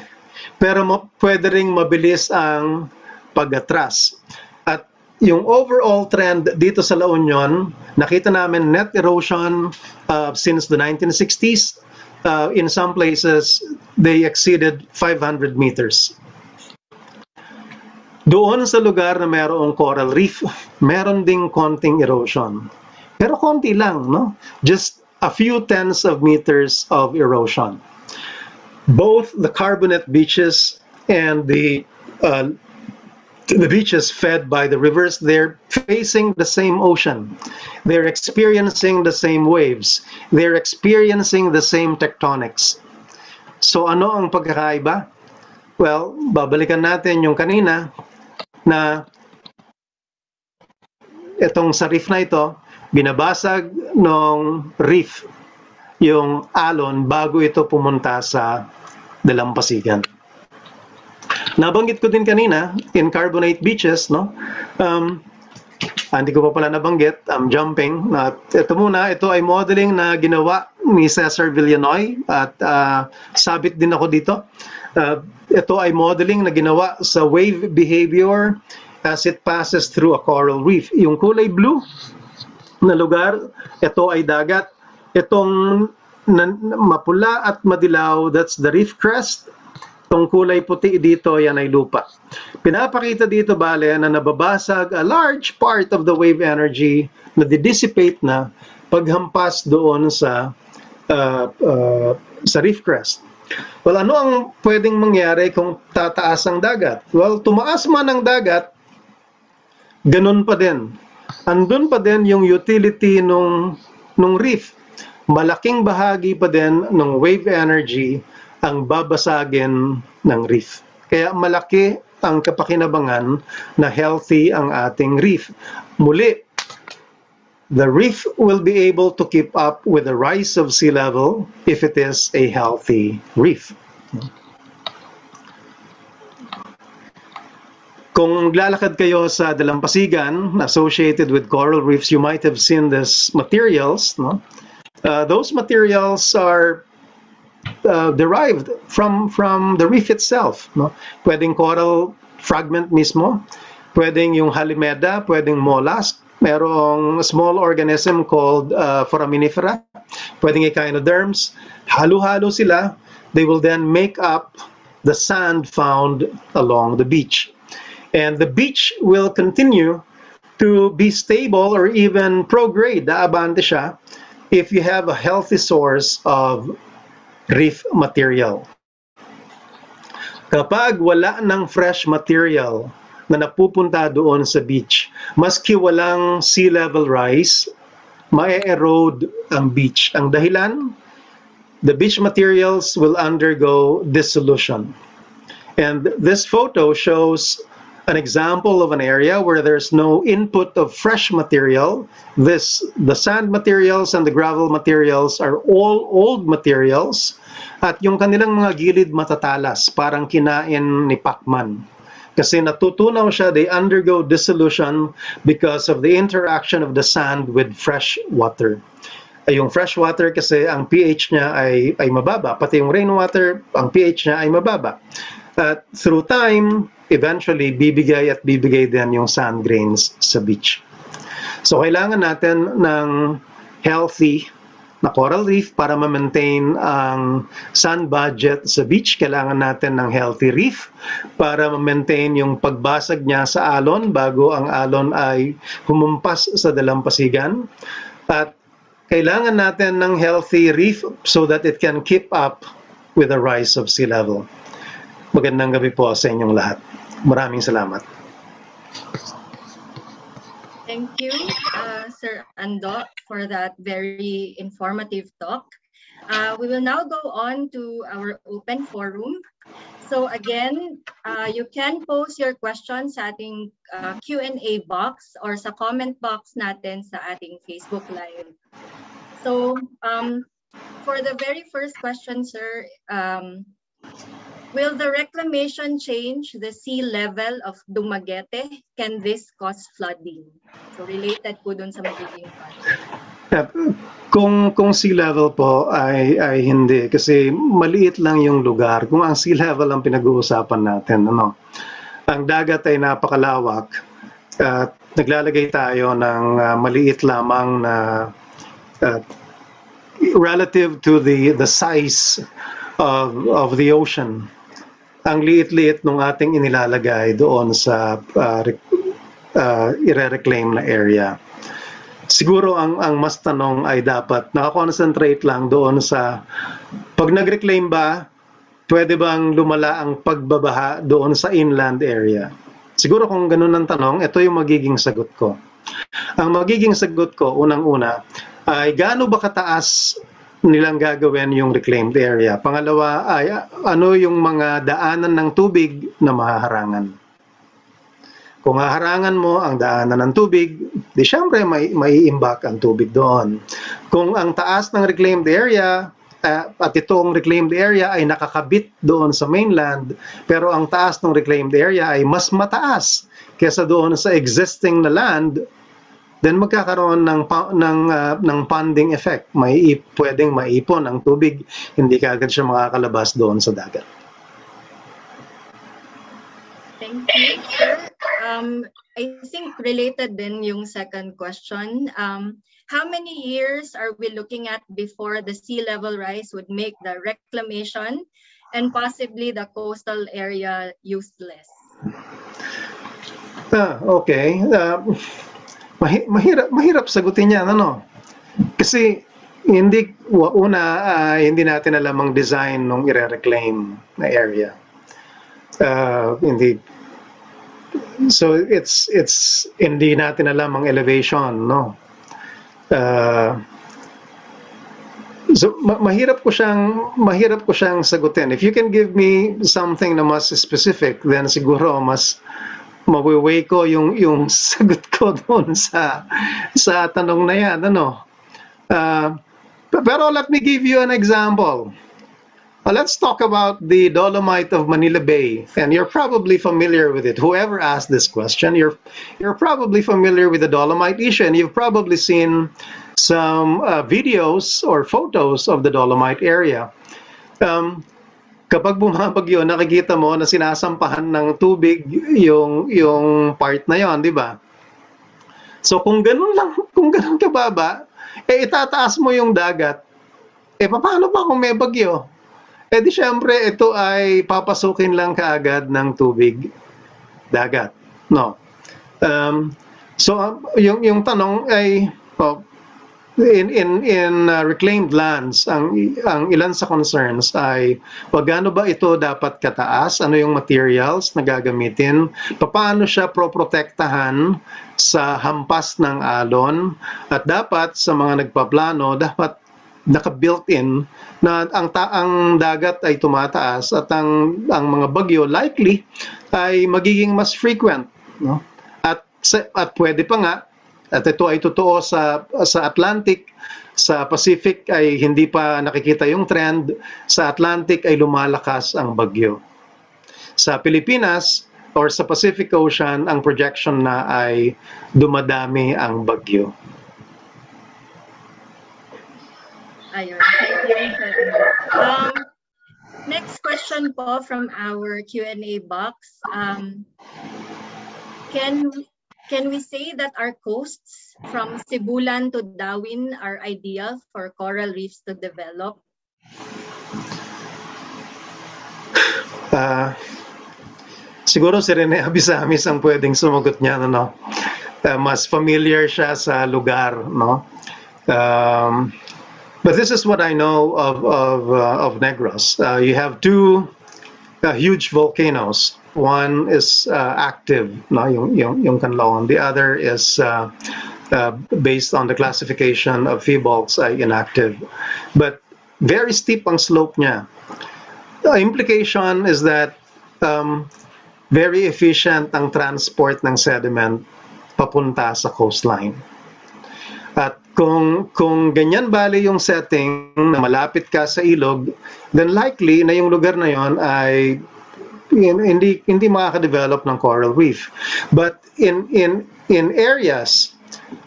S2: pero pwede ring mabilis ang pag-atras. At yung overall trend dito sa La Union, nakita namin net erosion since the 1960s. In some places, they exceeded 500 meters. Doon sa lugar na mayroong coral reef, meron ding konting erosion. Pero konti lang, no? Just a few tens of meters of erosion. Both the carbonate beaches and the beaches fed by the rivers, they're facing the same ocean. They're experiencing the same waves. They're experiencing the same tectonics. So ano ang pagkakaiba? Well, babalikan natin yung kanina na itong sa reef na ito, binabasag ng reef yung alon bago ito pumunta sa dalampasigan. Nabanggit ko din kanina, in carbonate beaches, no? Hindi ko pa pala nabanggit, I'm jumping. Ito ay modeling na ginawa ni Cesar Villanoy at sabit din ako dito. Ito ay modeling na ginawa sa wave behavior as it passes through a coral reef. Yung kulay blue na lugar, ito ay dagat. Itong mapula at madilaw, that's the reef crest. Itong kulay puti dito, yan ay lupa. Pinapakita dito, bale, na nababasag a large part of the wave energy na dissipate na paghampas doon sa reef crest. Well, ano ang pwedeng mangyari kung tataas ang dagat? Well, tumaas man ang dagat, ganun pa din. Andun pa din yung utility nung reef. Malaking bahagi pa din ng wave energy ang babasagin ng reef. Kaya malaki ang kapakinabangan na healthy ang ating reef. Muli, the reef will be able to keep up with the rise of sea level if it is a healthy reef. Kung lalakad kayo sa dalampasigan associated with coral reefs, you might have seen these materials, no? Those materials are derived from the reef itself, no? Pwedeng coral fragment mismo, pwedeng yung halimeda, pwedeng mollusk, merong small organism called foraminifera, pwedeng echinoderms. Halo-halo sila, they will then make up the sand found along the beach. And the beach will continue to be stable or even prograde, daabante siya, if you have a healthy source of reef material. Kapag wala ng fresh material na napupunta doon sa beach, maski walang sea level rise, ma-erode ang beach. Ang dahilan, the beach materials will undergo dissolution. And this photo shows an example of an area where there's no input of fresh material. The sand materials and the gravel materials are all old materials at yung kanilang mga gilid matatalas, parang kinain ni Pacman. Kasi natutunaw siya, they undergo dissolution because of the interaction of the sand with fresh water. Ay, yung fresh water kasi ang pH niya ay mababa, pati yung rainwater, ang pH niya ay mababa. At through time, eventually, bibigay din yung sand grains sa beach. So kailangan natin ng healthy na coral reef para ma-maintain ang sand budget sa beach. Kailangan natin ng healthy reef para ma-maintain yung pagbasag niya sa alon bago ang alon ay humumpas sa dalampasigan. At kailangan natin ng healthy reef so that it can keep up with the rise of sea level. Magandang gabi po sa inyong lahat. Maraming salamat.
S1: Thank you, Sir Ando, for that very informative talk. We will now go on to our open forum. So again, you can post your questions sa ating Q&A box or sa comment box natin sa ating Facebook Live. So for the very first question, sir, will the reclamation change the sea level of Dumaguete? Can this cause flooding? So related po dun sa magiging flooding.
S2: Kung sea level po ay hindi kasi maliit lang yung lugar. Kung ang sea level ang pinag-uusapan natin, ano? Ang dagat ay napakalawak at naglalagay tayo ng maliit lamang na relative to the size of the ocean. Ang liit-liit ng ating inilalagay doon sa ire-reclaim na area. Siguro ang mas tanong ay dapat nakakonsentrate lang doon sa pag nag-reclaim ba, pwede bang lumala ang pagbabaha doon sa inland area? Siguro kung ganun ang tanong, ito yung magiging sagot ko. Ang magiging sagot ko, unang-una, ay gaano ba kataas nilang gagawin yung reclaimed area? Pangalawa ay ano yung mga daanan ng tubig na mahaharangan? Kung haharangan mo ang daanan ng tubig, di syempre may imbak ang tubig doon. Kung ang taas ng reclaimed area at itong reclaimed area ay nakakabit doon sa mainland, pero ang taas ng reclaimed area ay mas mataas kesa doon sa existing na land, then magkakaroon ng ponding effect. Pwedeng maipon ang tubig, hindi kaagad siya makakalabas doon sa dagat.
S1: Thank you, sir. I think related din yung second question. How many years are we looking at before the sea level rise would make the reclamation and possibly the coastal area useless?
S2: Okay. Mahirap sagutin yan, ano? Kasi hindi natin alam ang design ng ire-reclaim na area. So it's hindi natin alam ang elevation, no? So mahirap ko siyang sagutin. If you can give me something na mas specific, then siguro mas mawiway ko yung sagot ko doon sa tanong na yan, ano? Pero let me give you an example. Let's talk about the Dolomite of Manila Bay, and you're probably familiar with it. Whoever asked this question, you're probably familiar with the Dolomite issue, and you've probably seen some videos or photos of the Dolomite area. Kapag bumabagyo, nakikita mo na sinasampahan ng tubig yung part na yon, di ba? So kung ganun kababa, itataas mo yung dagat. Paano pa kung may bagyo? Di syempre, ito ay papasukin lang kaagad ng tubig, dagat. No. So, yung tanong ay, in reclaimed lands, ang ilan sa concerns ay, gaano ba ito dapat kataas? Ano yung materials na gagamitin? Paano siya proprotektahan sa hampas ng alon? At dapat, sa mga nagpaplano, dapat naka-built-in na ang dagat ay tumataas at ang mga bagyo likely ay magiging mas frequent, no? At pwede pa nga, at ito ay totoo sa Atlantic, sa Pacific ay hindi pa nakikita yung trend, sa Atlantic ay lumalakas ang bagyo. Sa Pilipinas, or sa Pacific Ocean, ang projection na ay dumadami ang bagyo.
S1: Ayun. Thank you, Sir. Next question po from our Q&A box. Can we say that our coasts from Sibulan to Darwin are ideal for coral reefs to develop?
S2: Siguro si Rene Abisamis ang pwedeng sumagot niya, no? Mas familiar siya sa lugar, no? But this is what I know of Negros. You have two huge volcanoes. One is active, no, yung Canlaon. The other is based on the classification of Phoebolts, inactive. But very steep ang slope niya. The implication is that very efficient ang transport ng sediment papunta sa coastline. At kung ganyan bali yung setting na malapit ka sa ilog, then likely na yung lugar na yon ay hindi makaka-develop ng coral reef. But in areas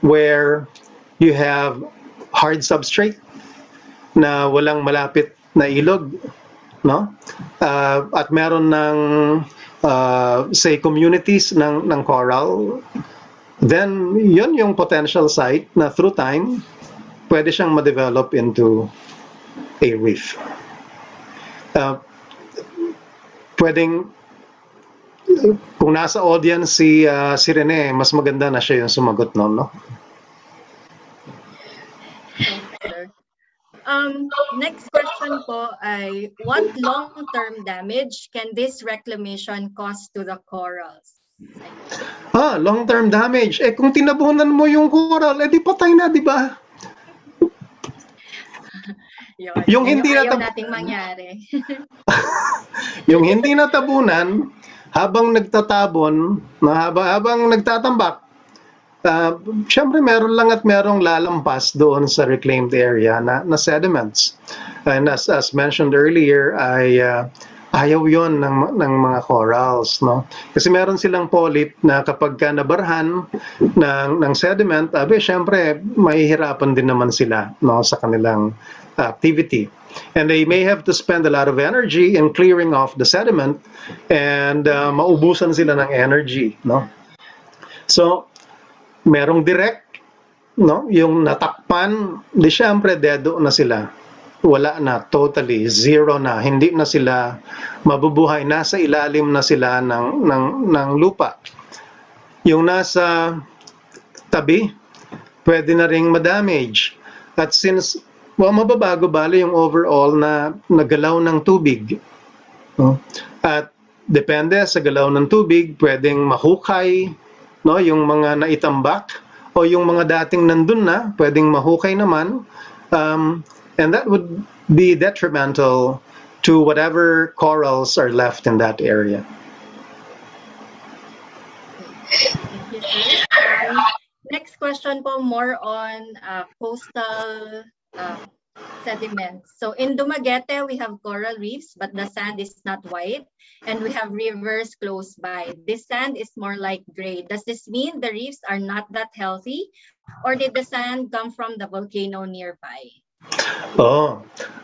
S2: where you have hard substrate na walang malapit na ilog, no? At meron ng say communities ng coral, then yun yung potential site na through time pwede siyang ma-develop into a reef. Pwedeng kung nasa audience si Rene, mas maganda na siya yung sumagot noon, no?
S1: Next question po ay, what long-term damage can this reclamation cause to the corals?
S2: Long-term damage. Kung tinabunan mo yung coral, di patay na, di ba?
S1: Yung hindi nating mangyari.
S2: Yung hindi natabunan, habang nagtatabon, habang nagtatambak, syempre meron lang at merong lalampas doon sa reclaimed area na sediments. And as mentioned earlier, ay ayaw yon ng mga corals, no? Kasi meron silang polyp na kapag nabarhan ng sediment, syempre mahihirapan din naman sila, no, sa kanilang activity. And they may have to spend a lot of energy in clearing off the sediment, and maubusan sila ng energy, no? So merong direct, no, yung natakpan, di syempre dedo na sila. Wala na, totally, zero na. Hindi na sila mabubuhay. Nasa ilalim na sila ng lupa. Yung nasa tabi, pwede na ring madamage. At since, mababago bali yung overall na nagalaw ng tubig. No? At depende sa galaw ng tubig, pwedeng mahukay, no, yung mga naitambak, o yung mga dating nandun na, pwedeng mahukay naman. And that would be detrimental to whatever corals are left in that area.
S1: Thank you, sir. Next question po, more on coastal sediments. So in Dumaguete, we have coral reefs, but the sand is not white, and we have rivers close by. This sand is more like gray. Does this mean the reefs are not that healthy, or did the sand come from the volcano nearby?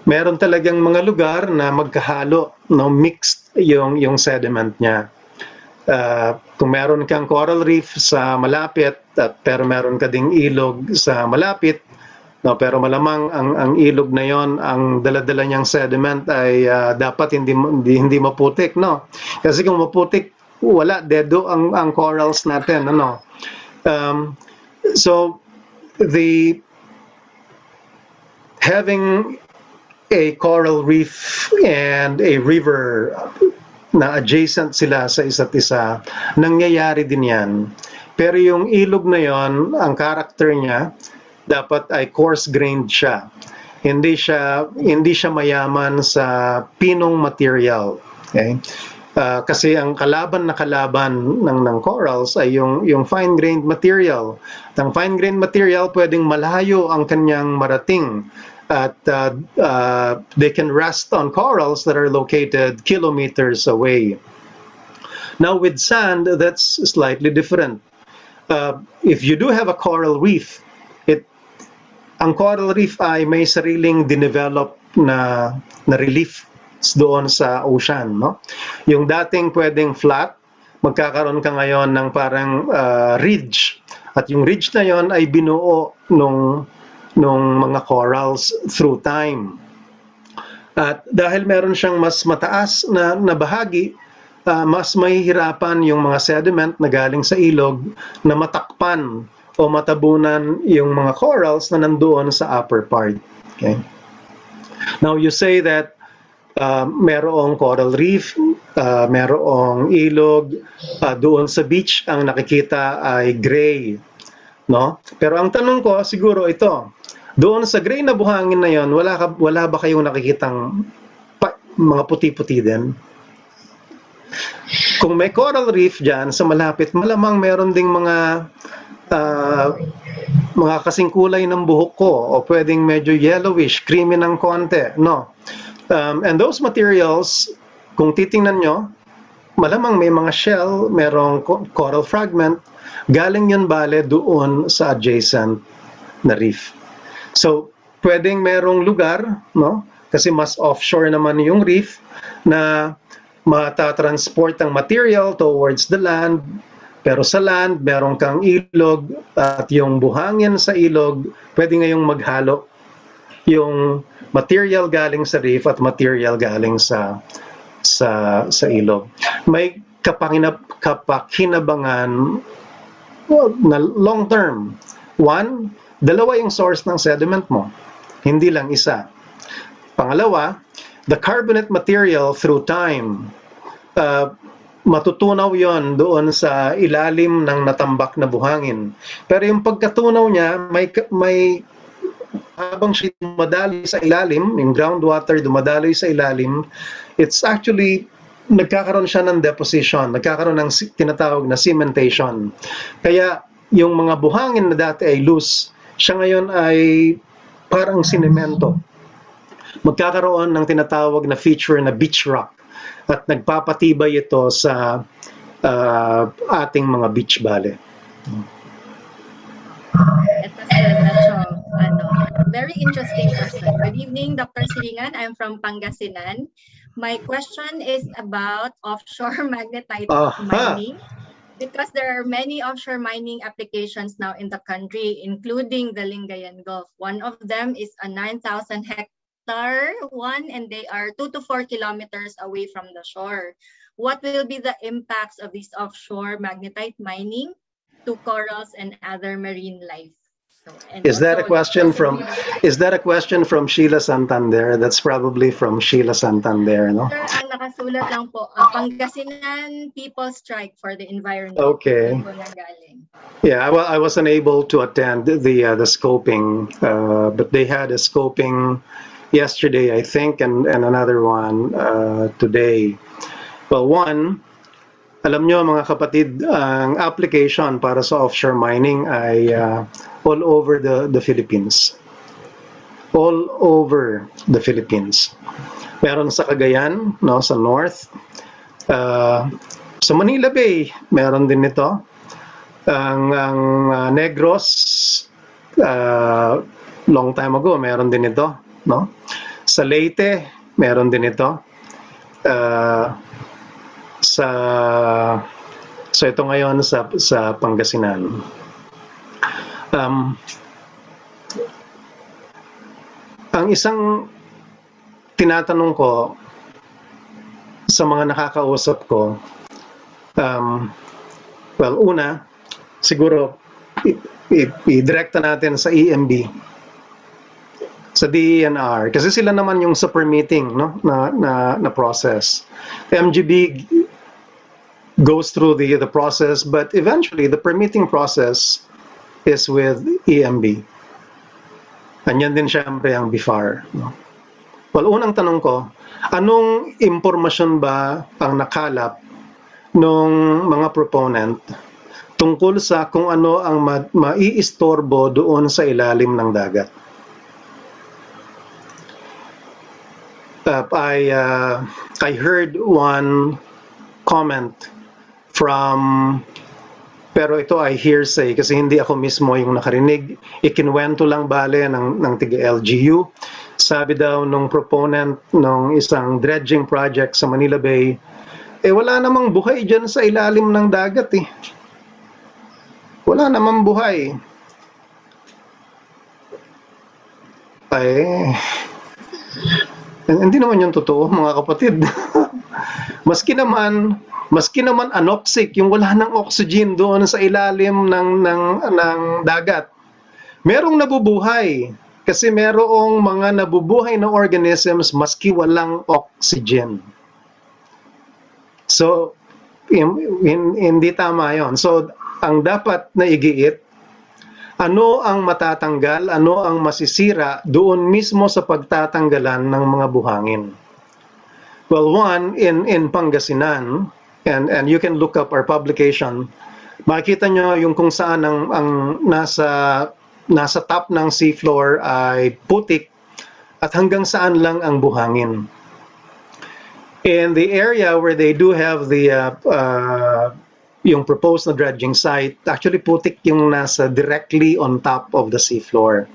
S2: Meron talagang mga lugar na magkahalo, no, mixed yung sediment niya. Kung meron kang coral reef sa malapit, pero meron ka ding ilog sa malapit, no, pero malamang ang ilog na yon, ang dala-dala niyang sediment ay dapat hindi maputik, no? Kasi kung maputik, wala, dedo ang corals natin, ano? So having a coral reef and a river na adjacent sila sa isa't isa, nangyayari din yan. Pero yung ilog na yon, ang character niya, dapat ay coarse-grained siya. Hindi siya mayaman sa pinong material. Okay? Kasi ang kalaban ng corals ay yung fine-grained material. Ang fine-grained material pwedeng malayo ang kanyang marating. At they can rest on corals that are located kilometers away. Now with sand, that's slightly different. If you do have a coral reef, ang coral reef ay may sariling dinevelop na relief doon sa ocean, no? Yung dating pwedeng flat, magkakaroon ka ngayon ng parang ridge. At yung ridge na yon ay binuo nung mga corals through time. At dahil meron siyang mas mataas na bahagi, mas mahihirapan yung mga sediment na galing sa ilog na matakpan o matabunan yung mga corals na nandoon sa upper part. Okay? Now you say that merong coral reef, merong ilog, doon sa beach ang nakikita ay gray, no? Pero ang tanong ko siguro ito, doon sa gray na buhangin na yon, wala ba kayong nakikitang mga puti-puti din? Kung may coral reef dyan sa malapit, malamang meron ding mga kasing kulay ng buhok ko o pwedeng medyo yellowish, creamy ng konti, no? And those materials, kung titingnan nyo, malamang may mga shell, merong coral fragment, galing yun bale doon sa adjacent na reef. So, pwedeng merong lugar, no? Kasi mas offshore naman yung reef, na matatransport ang material towards the land, pero sa land, meron kang ilog, at yung buhangin sa ilog, pwede ngayong maghalo yung material galing sa reef at material galing sa ilog. May kapakinabangan na long term. One, dalawa yung source ng sediment mo, hindi lang isa. Pangalawa, the carbonate material through time, matutunaw yon doon sa ilalim ng natambak na buhangin. Pero yung pagkatunaw niya, may habang siya dumadaloy sa ilalim, yung groundwater dumadaloy sa ilalim, it's actually nagkakaroon siya ng deposition, nagkakaroon ng tinatawag na cementation. Kaya yung mga buhangin na dati ay loose, siya ngayon ay parang sinemento. Magkakaroon ng tinatawag na feature na beach rock at nagpapatibay ito sa ating mga beach bale.
S1: Very interesting question. Good evening, Dr. Silingan. I'm from Pangasinan. My question is about offshore magnetite mining. Because there are many offshore mining applications now in the country, including the Lingayen Gulf. One of them is a 9,000 hectare one, and they are 2 to 4 kilometers away from the shore. What will be the impacts of this offshore magnetite mining to corals and other marine life?
S2: Is that a question from Sheila Santander? That's probably from Sheila Santander, no?
S1: Sir, ang nakasulat lang po, Pangasinan People Strike for the Environment.
S2: Okay. Yeah, well, I wasn't able to attend the scoping, but they had a scoping yesterday, I think, and another one today. Well, one, alam nyo mga kapatid, ang application para sa offshore mining ay all over the Philippines. All over the Philippines. Meron sa Cagayan, no, sa north. Sa Manila Bay, meron din ito. Ang Negros, long time ago, meron din ito, no? Sa Leyte, meron din ito. So ito ngayon sa Pangasinan. Ang isang tinatanong ko sa mga nakakausap ko, well, una, siguro i-direkta natin sa EMB, sa DENR, kasi sila naman yung sa permitting, no, na process. MGB goes through the process, but eventually the permitting process is with EMB. Anyan din siyempre ang BIFAR. No? Well, unang tanong ko, anong impormasyon ba ang nakalap ng mga proponent tungkol sa kung ano ang maiistorbo doon sa ilalim ng dagat? I heard one comment pero ito ay hearsay kasi hindi ako mismo yung nakarinig. Ikinwento lang bale ng tiga-LGU. Sabi daw nung proponent ng isang dredging project sa Manila Bay, wala namang buhay dyan sa ilalim ng dagat eh. Wala namang buhay. Hindi naman yung totoo, mga kapatid. maski naman anoxic, yung wala ng oxygen doon sa ilalim ng dagat. Merong nabubuhay kasi merong mga nabubuhay na organisms maski walang oxygen. So, hindi tama yon. So, ang dapat na igiit, ano ang matatanggal, ano ang masisira doon mismo sa pagtatanggalan ng mga buhangin. Well, one, in Pangasinan, and you can look up our publication, makikita nyo yung kung saan ang nasa top ng seafloor ay putik at hanggang saan lang ang buhangin. In the area where they do have the yung proposed na dredging site, actually putik yung nasa directly on top of the seafloor.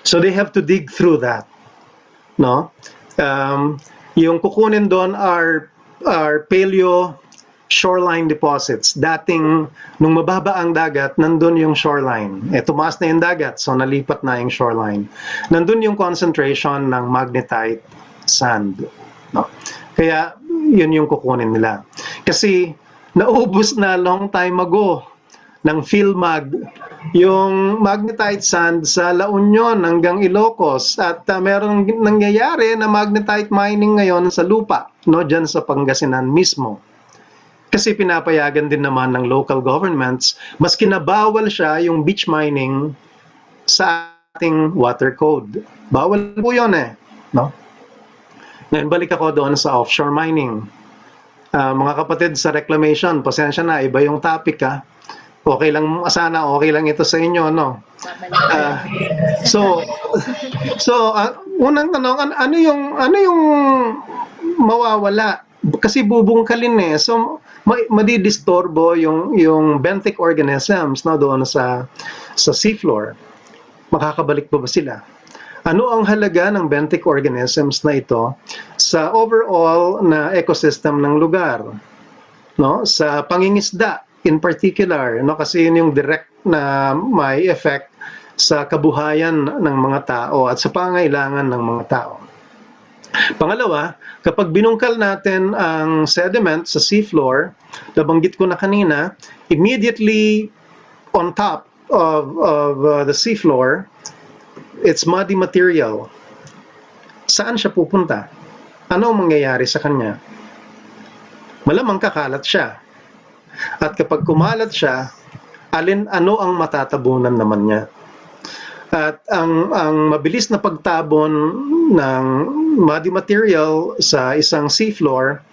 S2: So they have to dig through that, no? Yung kukunin doon are paleo shoreline deposits. Dating nung mababa ang dagat, nandun yung shoreline. Tumaas na yung dagat, so nalipat na yung shoreline. Nandun yung concentration ng magnetite sand, no? Kaya yun yung kukunin nila. Kasi naubos na long time ago ng PhilMag yung magnetite sand sa La Union hanggang Ilocos at merong nangyayari na magnetite mining ngayon sa lupa, no, dyan sa Pangasinan mismo. Kasi pinapayagan din naman ng local governments, maski nabawal siya yung beach mining sa ating water code. Bawal po yun no? Ngayon, balik ako doon sa offshore mining. Mga kapatid sa reclamation, pasensya na, iba yung topic Okay lang, sana okay lang ito sa inyo, no? Unang tanong, ano yung mawawala? Kasi bubungkalin So, madidistorbo yung benthic organisms, no, doon sa seafloor. Makakabalik ba sila? Ano ang halaga ng benthic organisms na ito sa overall na ecosystem ng lugar? No? Sa pangingisda in particular, no? Kasi yun yung direct na may effect sa kabuhayan ng mga tao at sa pangailangan ng mga tao. Pangalawa, kapag binungkal natin ang sediment sa seafloor, nabanggit ko na kanina, immediately on top of the seafloor, it's muddy material. Saan siya pupunta? Ano ang mangyayari sa kanya? Malamang kakalat siya. At kapag kumalat siya, ano ang matatabunan naman niya? At ang mabilis na pagtabon ng muddy material sa isang seafloor,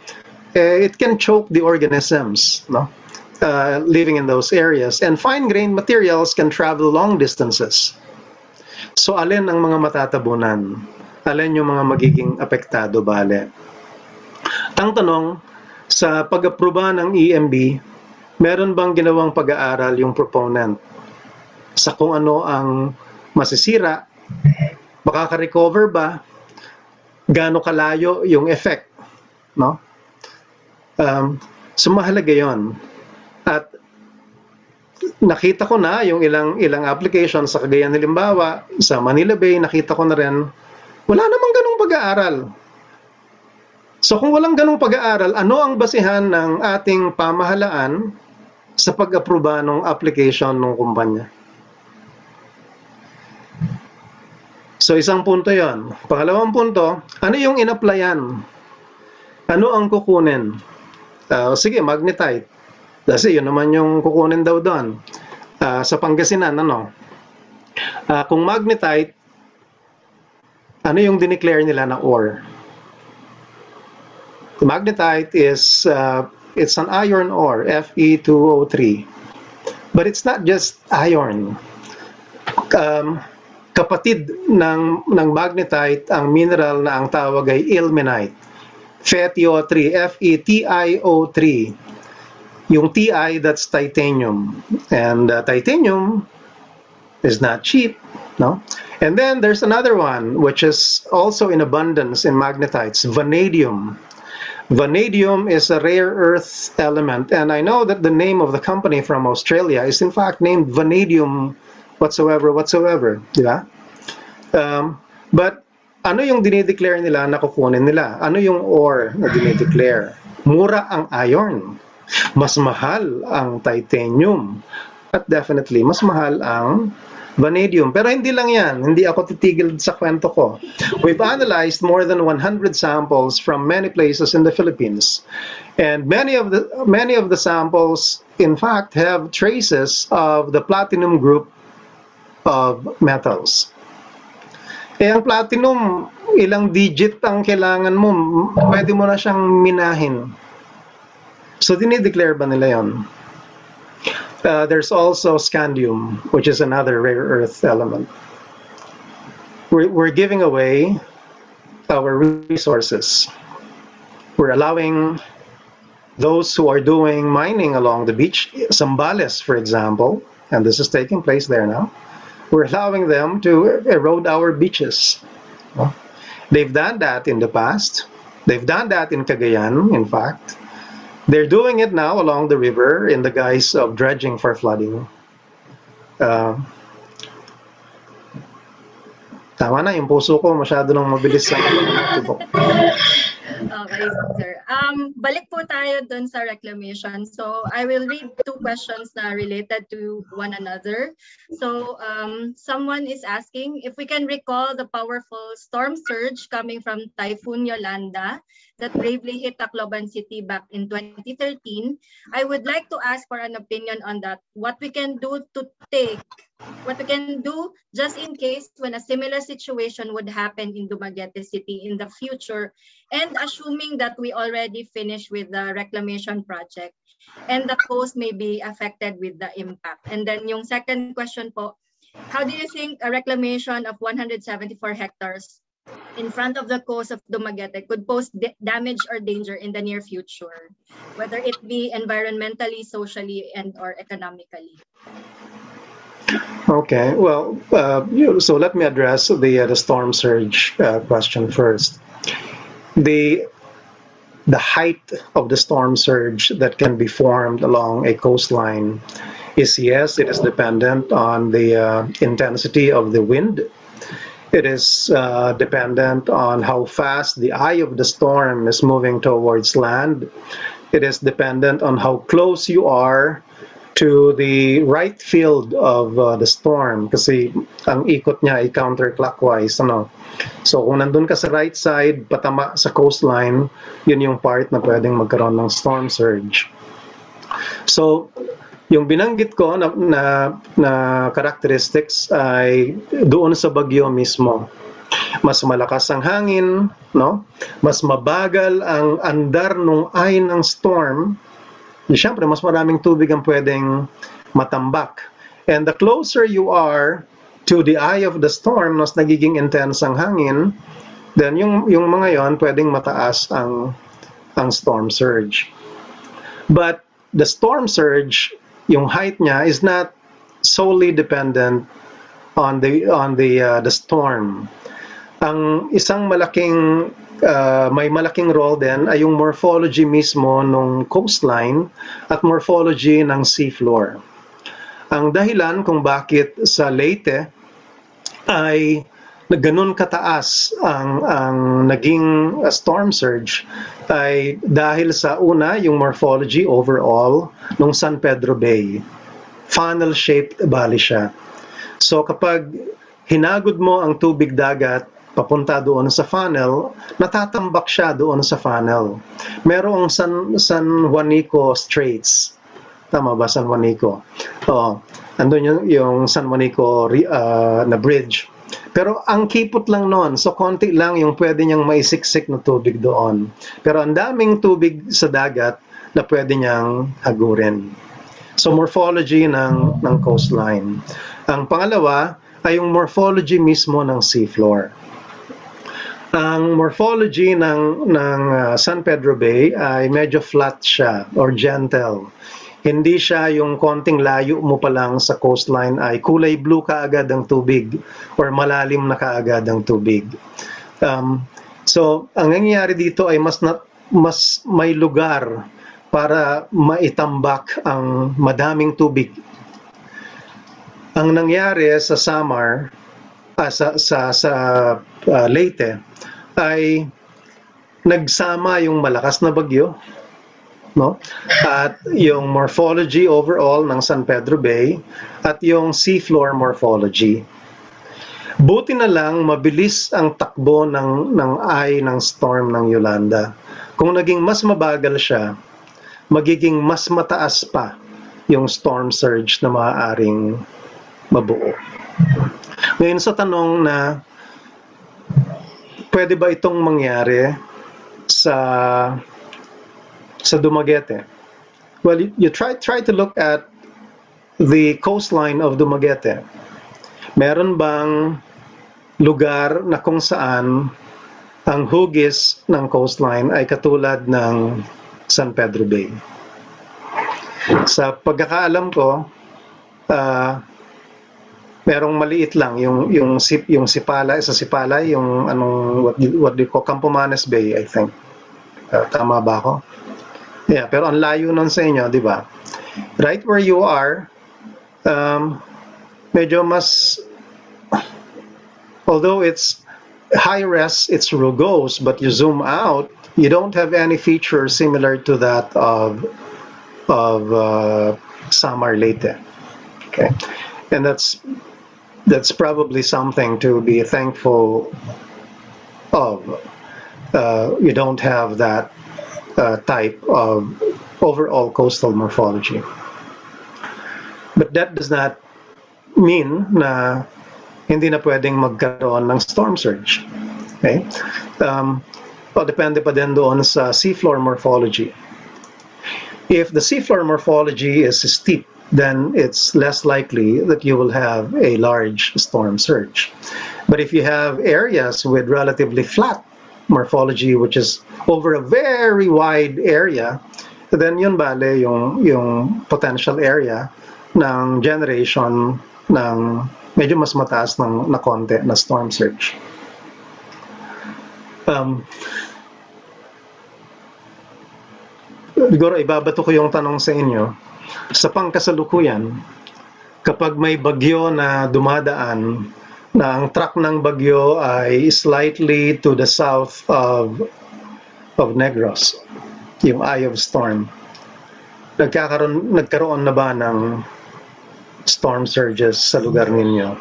S2: it can choke the organisms, no? Living in those areas. And fine-grained materials can travel long distances. So, alin ang mga matatabunan? Alin yung mga magiging apektado, bale? Ang tanong, sa pag-aproba ng EMB, meron bang ginawang pag-aaral yung proponent sa kung ano ang masisira? Makaka-recover ba? Gaano kalayo yung effect? No? So, mahalaga yun. At nakita ko na yung ilang application sa Cagayan de Limbawa, sa Manila Bay, nakita ko na rin, wala namang ganung pag-aaral. So kung walang ganung pag-aaral, ano ang basihan ng ating pamahalaan sa pag-aproba ng application ng kumpanya? So isang punto yon. Pangalawang punto, ano yung in-applyan? Ano ang kukunin? Sige, magnetite. Kasi yun naman yung kukunin daw doon. Sa Pangasinan, kung magnetite, ano yung dineclare nila na ore? Magnetite is, it's an iron ore, Fe2O3. But it's not just iron. Kapatid ng magnetite, ang mineral na ang tawag ay ilmenite. FeTiO3, F-E-T-I-O3. Yung Ti, that's titanium. And titanium is not cheap, no? And then there's another one, which is also in abundance in magnetites, vanadium. Vanadium is a rare earth element, and I know that the name of the company from Australia is in fact named Vanadium whatsoever, di ba? But ano yung dinideclare nila na kukunin nila? Ano yung ore na dinideclare? Mura ang iron, mas mahal ang titanium, at definitely mas mahal ang vanadium. Pero hindi lang yan, hindi ako titigil sa kwento ko. We've analyzed more than 100 samples from many places in the Philippines. And many of the samples, in fact, have traces of the platinum group of metals. Eh, ang platinum, ilang digit ang kailangan mo, pwede mo na siyang minahin. So, dinideclare ba nila yun? There's also scandium, which is another rare earth element. We're giving away our resources. We're allowing those who are doing mining along the beach, Zambales, for example, and this is taking place there now, we're allowing them to erode our beaches. They've done that in the past. They've done that in Cagayan, in fact. They're doing it now along the river in the guise of dredging for flooding. Tama na, yung puso ko masyado nang mabilis sa tubok.
S1: Okay, sir. Balik po tayo dun sa reclamation. So I will read two questions na related to one another. So someone is asking if we can recall the powerful storm surge coming from Typhoon Yolanda that bravely hit Tacloban City back in 2013. I would like to ask for an opinion on that. What we can do just in case when a similar situation would happen in Dumaguete City in the future, and assuming that we already finished with the reclamation project and the coast may be affected with the impact. And then yung second question po, how do you think a reclamation of 174 hectares in front of the coast of Dumaguete could pose damage or danger in the near future, whether it be environmentally, socially, and or economically?
S2: Okay, well, so let me address the storm surge question first. The height of the storm surge that can be formed along a coastline is, yes, it is dependent on the intensity of the wind. It is dependent on how fast the eye of the storm is moving towards land. It is dependent on how close you are to the right field of the storm, kasi ang ikot niya ay counterclockwise, ano. So kung nandun ka sa right side, patama sa coastline, yun yung part na pwedeng magkaroon ng storm surge. So yung binanggit ko na characteristics ay doon sa bagyo mismo. Mas malakas ang hangin, no? Mas mabagal ang andar ng eye ng storm. Siyempre, mas maraming tubig ang pwedeng matambak. And the closer you are to the eye of the storm, mas nagiging intense ang hangin, then yung mga yon pwedeng mataas ang storm surge. But the storm surge, yung height niya is not solely dependent on the storm. Ang isang may malaking role din ay yung morphology mismo ng coastline at morphology ng seafloor. Ang dahilan kung bakit sa Leyte ay ganun kataas ang naging storm surge ay dahil sa una yung morphology overall ng San Pedro Bay. Funnel-shaped valley siya. So kapag hinagod mo ang tubig dagat papunta doon sa funnel, natatambak siya doon sa funnel. Merong San Juanico Straits. Tama ba, San Juanico? Oo. Andun yung San Juanico na bridge. Pero ang kipot lang noon, so konti lang yung pwede niyang maisiksik na tubig doon. Pero ang daming tubig sa dagat na pwede niyang hagurin. So morphology ng coastline. Ang pangalawa ay yung morphology mismo ng seafloor. Ang morphology ng San Pedro Bay ay medyo flat siya or gentle. Hindi siya yung konting layo mo pa lang sa coastline ay kulay blue kaagad ang tubig or malalim na kaagad ang tubig. So, ang nangyayari dito ay mas may lugar para maitambak ang madaming tubig. Ang nangyari sa Samar, sa Leyte, ay nagsama yung malakas na bagyo, no? At yung morphology overall ng San Pedro Bay at yung seafloor morphology. Buti na lang mabilis ang takbo ng eye ng storm ng Yolanda. Kung naging mas mabagal siya, magiging mas mataas pa yung storm surge na maaaring mabuo. Ngayon sa tanong na pwede ba itong mangyari sa Dumaguete? Well, you try to look at the coastline of Dumaguete. Meron bang lugar na kung saan ang hugis ng coastline ay katulad ng San Pedro Bay? Sa pagkakaalam ko, merong maliit lang yung Sipalay, sa Sipalay, yung anong what do you call Campomanes Bay, I think. Tama ba ako? Yeah, pero ang layo nun sa inyo, di ba? Right where you are, medyo mas, although it's high res, it's rugose, but you zoom out, you don't have any feature similar to that of Samar Leyte. Okay, and that's probably something to be thankful of. You don't have that type of overall coastal morphology. But that does not mean na hindi na pwedeng magkaroon ng storm surge. Okay? Depende pa din doon sa seafloor morphology. If the seafloor morphology is steep, then it's less likely that you will have a large storm surge. But if you have areas with relatively flat morphology, which is over a very wide area, then yun bale yung potential area ng generation ng medyo mas mataas na konti na storm surge. Siguro ibabato ko yung tanong sa inyo. Sa pangkasalukuyan, kapag may bagyo na dumadaan, na ang track ng bagyo ay slightly to the south of Negros, yung eye of storm, nagkaroon na ba ng storm surges sa lugar ninyo?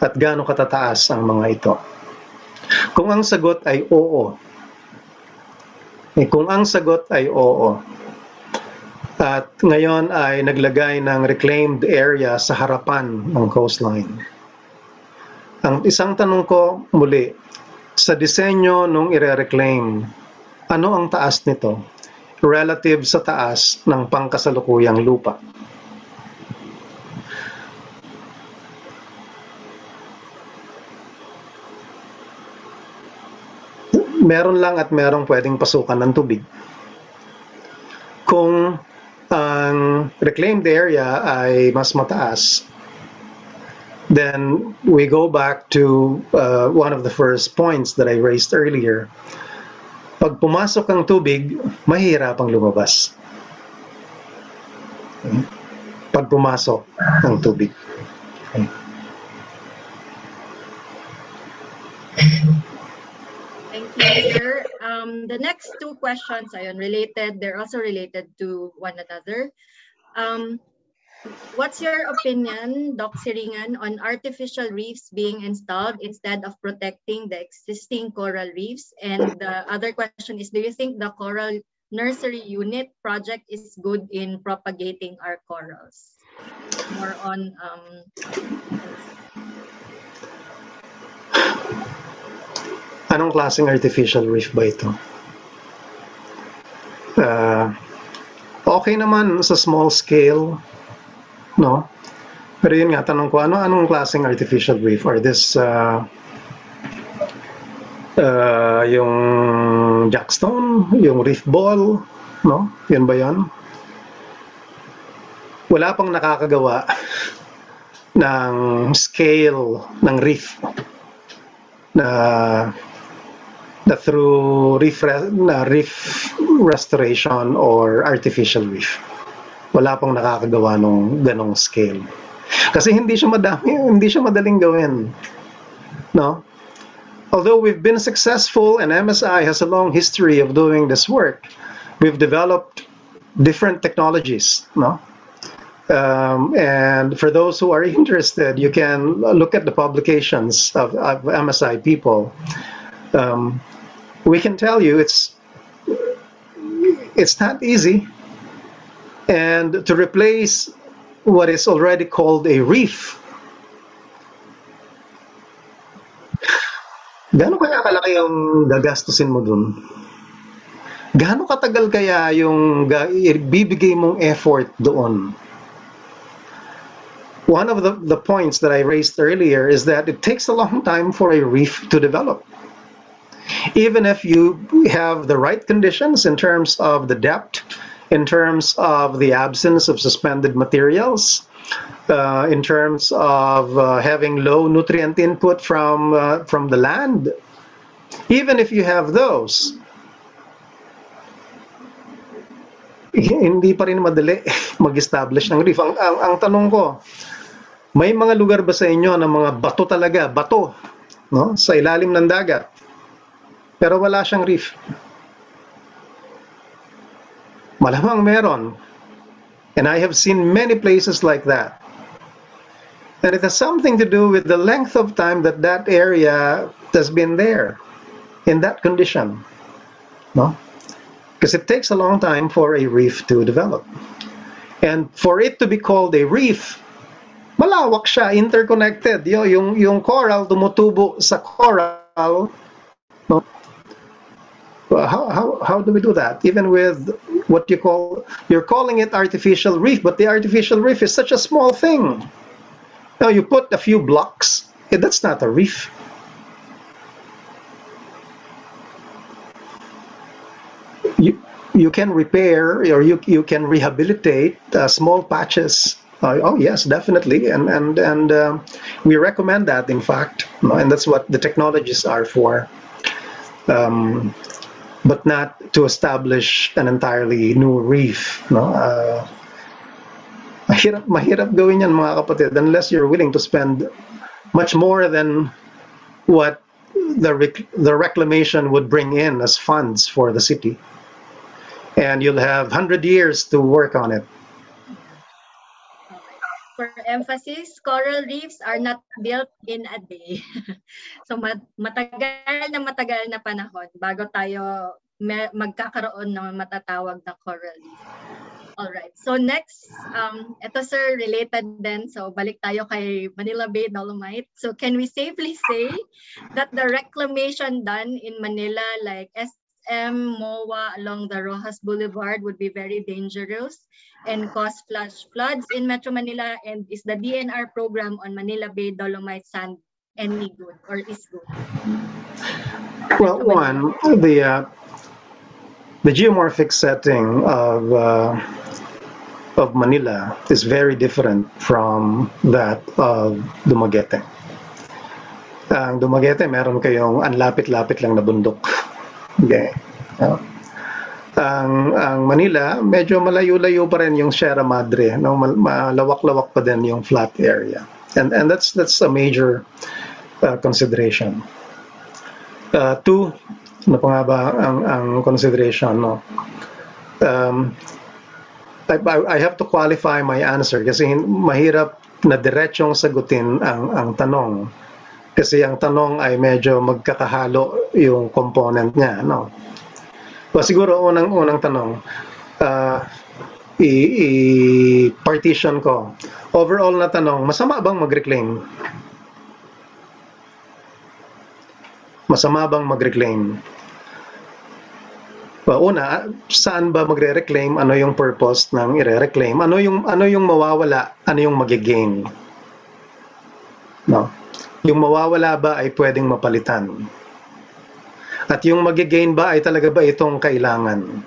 S2: At gaano katataas ang mga ito? Kung ang sagot ay oo, at ngayon ay naglagay ng reclaimed area sa harapan ng coastline. Ang isang tanong ko muli, sa disenyo nung ire-reclaim, ano ang taas nito relative sa taas ng pangkasalukuyang lupa? Meron lang at merong pwedeng pasukan ng tubig. Kung ang reclaimed area ay mas mataas, then we go back to one of the first points that I raised earlier. Pag pumasok ang tubig, mahirapang lumabas. Pag pumasok ang tubig.
S1: Thank you, sir. The next two questions are related. They're also related to one another. What's your opinion, Doc Siringan, on artificial reefs being installed instead of protecting the existing coral reefs? And the other question is, do you think the Coral Nursery Unit project is good in propagating our corals? More on...
S2: Anong klaseng artificial reef ba ito? Okay naman sa small scale, no? Pero yun nga, tanong ko, anong klaseng artificial reef? Are this Yung jackstone, yung reef ball, no? Yan ba yan? Wala pang nakakagawa ng scale ng reef na through reef restoration or artificial reef. Wala pang nakakagawa ng ganong scale. Kasi hindi siya madaling gawin. No? Although we've been successful and MSI has a long history of doing this work, we've developed different technologies, no? And for those who are interested, you can look at the publications of MSI people. We can tell you it's not easy, and to replace what is already called a reef. Gaano kaya kalaki yung gagastusin mo dun? Gaano katagal kaya yung bibigay mong effort doon? One of the points that I raised earlier is that it takes a long time for a reef to develop. Even if you have the right conditions in terms of the depth, in terms of the absence of suspended materials, in terms of having low nutrient input from the land, even if you have those, hindi pa rin madali mag-establish ng reef. Ang tanong ko, may mga lugar ba sa inyo na mga bato talaga, no, sa ilalim ng dagat, pero wala siyang reef? Malamang meron. And I have seen many places like that. And it has something to do with the length of time that that area has been there, in that condition. No? Because it takes a long time for a reef to develop. And for it to be called a reef, malawak siya, interconnected. Yung coral, tumutubo sa coral. No? How do we do that? Even with what you're calling it artificial reef, but the artificial reef is such a small thing. Now you put a few blocks, that's not a reef. You can repair or you can rehabilitate small patches. Oh yes, definitely, and we recommend that, in fact, and that's what the technologies are for. But not to establish an entirely new reef. No? Mahirap gawin yan, mga kapatid, unless you're willing to spend much more than what the reclamation would bring in as funds for the city. And you'll have 100 years to work on it.
S1: For emphasis, coral reefs are not built in a day. So matagal na panahon bago tayo magkakaroon ng matatawag na coral reef. Alright, so next, ito sir, related din. So balik tayo kay Manila Bay Dolomite. So can we safely say that the reclamation done in Manila, like SM, MOA along the Rojas Boulevard, would be very dangerous and cause floods in Metro Manila? And is the DNR program on Manila Bay Dolomite sand any good or is good?
S2: Well, one, the geomorphic setting of Manila is very different from that of Dumaguete. Ang Dumaguete, meron kayong anlapit-lapit lang na bundok. Okay. Ang Manila, medyo malayo-layo pa rin yung Sierra Madre, no? Malawak-lawak pa din yung flat area. And that's a major consideration. Two, ano pa nga ba ang consideration, no? I have to qualify my answer kasi mahirap na diretsong sagutin ang tanong. Kasi ang tanong ay medyo magkakahalo yung component niya, no? Well, siguro unang tanong, i-partition ko. Overall na tanong, masama bang mag-reclaim? Masama bang mag-reclaim? Well, una, saan ba magre-reclaim? Ano yung purpose ng i-reclaim? Ano yung mawawala? Ano yung mag-gain? No? Yung mawawala ba ay pwedeng mapalitan? At yung mag-gain ba ay talaga ba itong kailangan?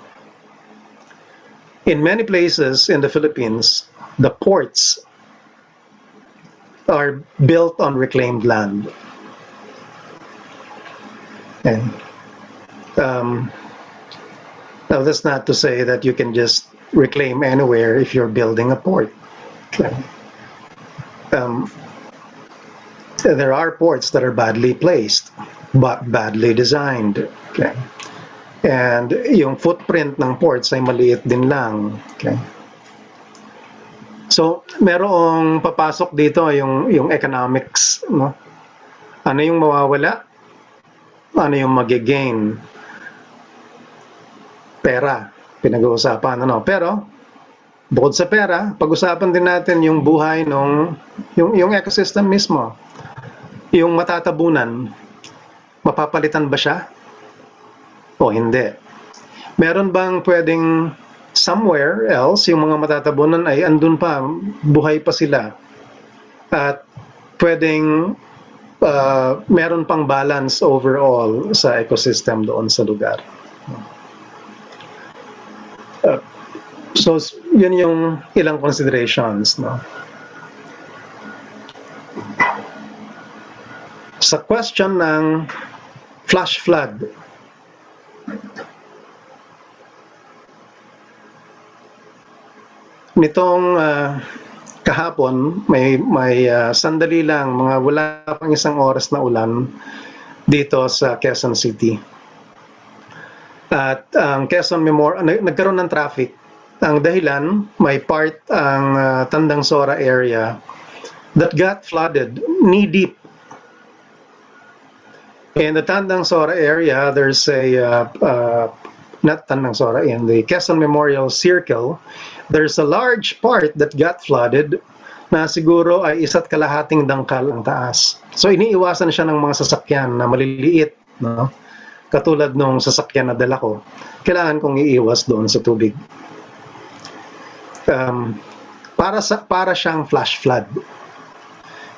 S2: In many places in the Philippines, the ports are built on reclaimed land. Okay. Now, that's not to say that you can just reclaim anywhere if you're building a port. Okay. There are ports that are badly placed, but badly designed. Okay. And yung footprint ng ports ay maliit din lang. Okay. So, merong papasok dito yung economics, no? Ano yung mawawala? Ano yung mag-gain? Pera, pinag-uusapan, ano? Pero, bukod sa pera, pag-usapan din natin yung buhay yung ecosystem mismo. Yung matatabunan, mapapalitan ba siya? O hindi? Meron bang pwedeng somewhere else, yung mga matatabunan ay andun pa, buhay pa sila. At pwedeng meron pang balance overall sa ecosystem doon sa lugar. So, yun yung ilang considerations, no? Sa question ng flash flood, nitong kahapon, may sandali lang, mga wala pang isang oras na ulan dito sa Quezon City. At ang Quezon Memorial, nagkaroon ng traffic. Ang dahilan, may part ang Tandang Sora area that got flooded knee-deep. In the Tandang Sora area, there's not Tandang Sora, in the Quezon Memorial Circle, there's a large part that got flooded na siguro ay 1.5 dangkal ang taas. So iniiwasan siya ng mga sasakyan na maliliit, no? Katulad nung sasakyan na dala ko. Kailangan kong iiwas doon sa tubig. Para siyang flash flood.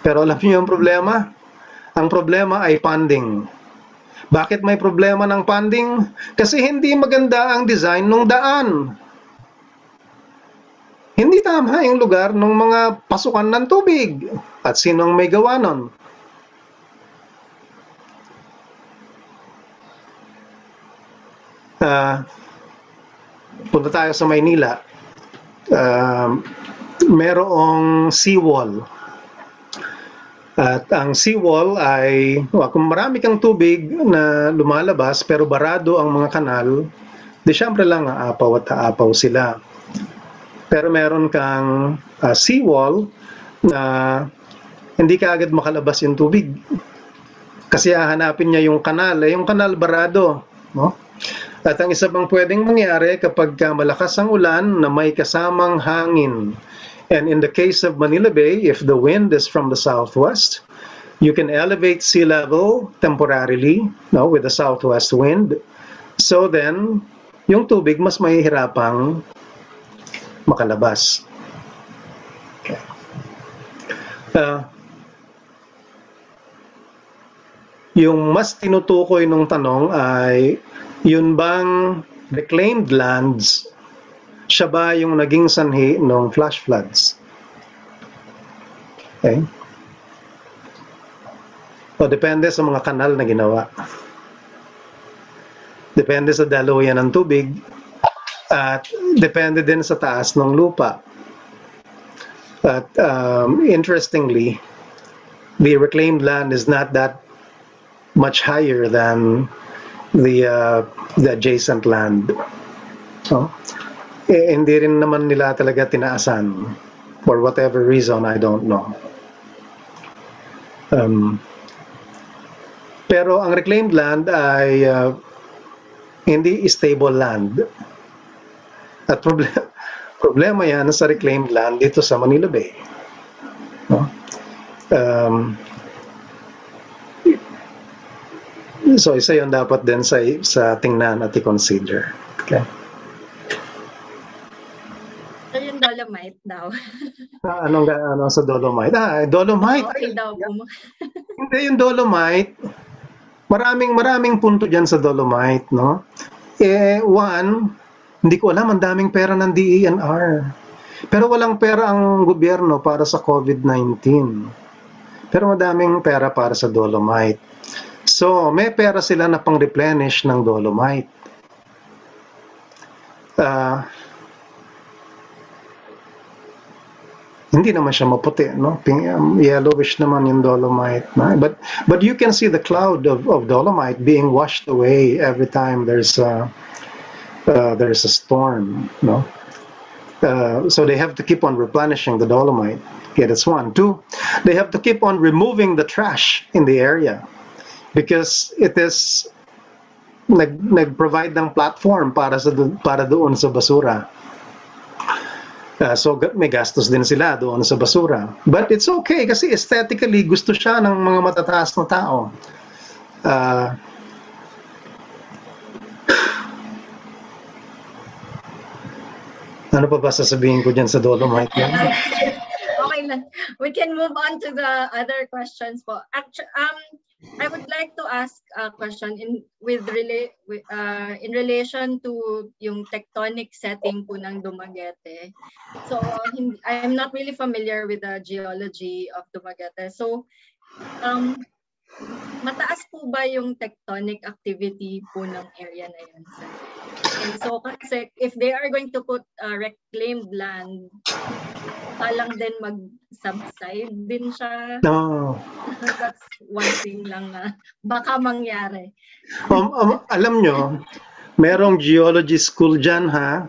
S2: Pero alam niyo yung problema? Ang problema ay funding. Bakit may problema ng funding? Kasi hindi maganda ang design ng daan. Hindi tama yung lugar ng mga pasukan ng tubig. At sino ang may gawa nun? Punta tayo sa Maynila. Merong seawall. At ang seawall ay, kung marami kang tubig na lumalabas pero barado ang mga kanal, di syempre lang aapaw at aapaw sila. Pero meron kang seawall na hindi ka agad makalabas yung tubig. Kasi hahanapin niya yung kanal barado. No? At ang isa pang pwedeng mangyari kapag malakas ang ulan na may kasamang hangin. And in the case of Manila Bay, if the wind is from the southwest, you can elevate sea level temporarily, no, with the southwest wind. So then, yung tubig mas mahihirapang makalabas. Okay. Yung mas tinutukoy nung tanong ay, yun bang reclaimed lands, siya ba yung naging sanhi ng flash floods? Okay. O depende sa mga kanal na ginawa. Depende sa daluyan ng tubig at depende din sa taas ng lupa. But interestingly, the reclaimed land is not that much higher than the adjacent land. So, hindi rin naman nila talaga tinaasan for whatever reason, I don't know. Pero ang reclaimed land ay hindi stable land. At problema yan sa reclaimed land dito sa Manila Bay. No? So isa yun dapat din sa tingnan at i-consider. Okay.
S1: So yung Dolomite daw.
S2: Anong sa Dolomite? Dolomite.
S1: Okay daw po.
S2: Hindi yung Dolomite. maraming punto dyan sa Dolomite, no? One, hindi ko alam, ang daming pera ng DENR. Pero walang pera ang gobyerno para sa COVID-19. Pero madaming pera para sa Dolomite. So, may pera sila na pang-replenish ng Dolomite. Hindi naman siya maputi, no? Yellowish naman yung Dolomite. No? But you can see the cloud of Dolomite being washed away every time there's a storm, no? So they have to keep on replenishing the Dolomite. Okay, that's one. Two, they have to keep on removing the trash in the area because it is nag-provide ng platform para doon sa basura. So may gastos din sila doon sa basura. But it's okay kasi aesthetically gusto siya ng mga matataas na tao. Ano pa ba sasabihin ko dyan sa Dolomite?
S1: Okay lang. We can move on to the other questions po. Actually, I would like to ask a question in relation to yung tectonic setting po ng Dumaguete. So I'm not really familiar with the geology of Dumaguete. So mataas po ba yung tectonic activity po ng area na yun, sir? And so kasi if they are going to put reclaimed land, palang din mag-subside din siya.
S2: No.
S1: That's one thing lang na baka mangyari.
S2: Alam nyo, merong geology school dyan, ha?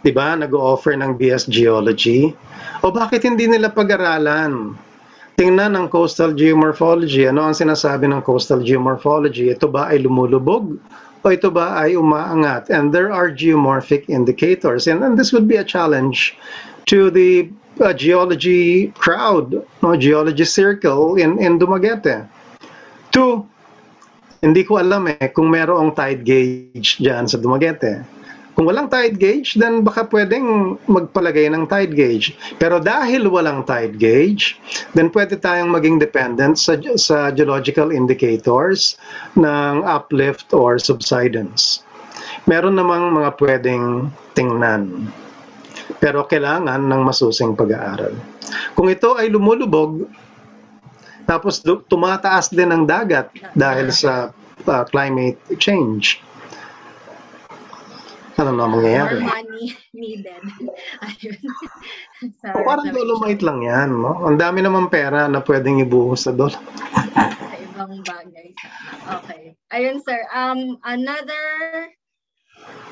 S2: Diba? Nag-o-offer ng BS Geology. O bakit hindi nila pag-aralan? Tingnan ang coastal geomorphology. Ano ang sinasabi ng coastal geomorphology? Ito ba ay lumulubog? O ito ba ay umaangat? And there are geomorphic indicators. And this would be a challenge to the geology crowd, no, geology circle in Dumaguete. Two, hindi ko alam kung merong tide gauge dyan sa Dumaguete. Kung walang tide gauge, then baka pwedeng magpalagay ng tide gauge. Pero dahil walang tide gauge, then pwede tayong maging dependent sa geological indicators ng uplift or subsidence. Meron namang mga pwedeng tingnan. Pero kailangan ng masusing pag-aaral. Kung ito ay lumulubog, tapos tumataas din ang dagat dahil sa climate change, ano na mangyayari?
S1: More money needed. Ayun.
S2: Parang Dolomite lang yan, no? Ang dami naman pera na pwedeng ibuhos sa Dolomite.
S1: Sa ibang bagay. Okay. Ayun, sir.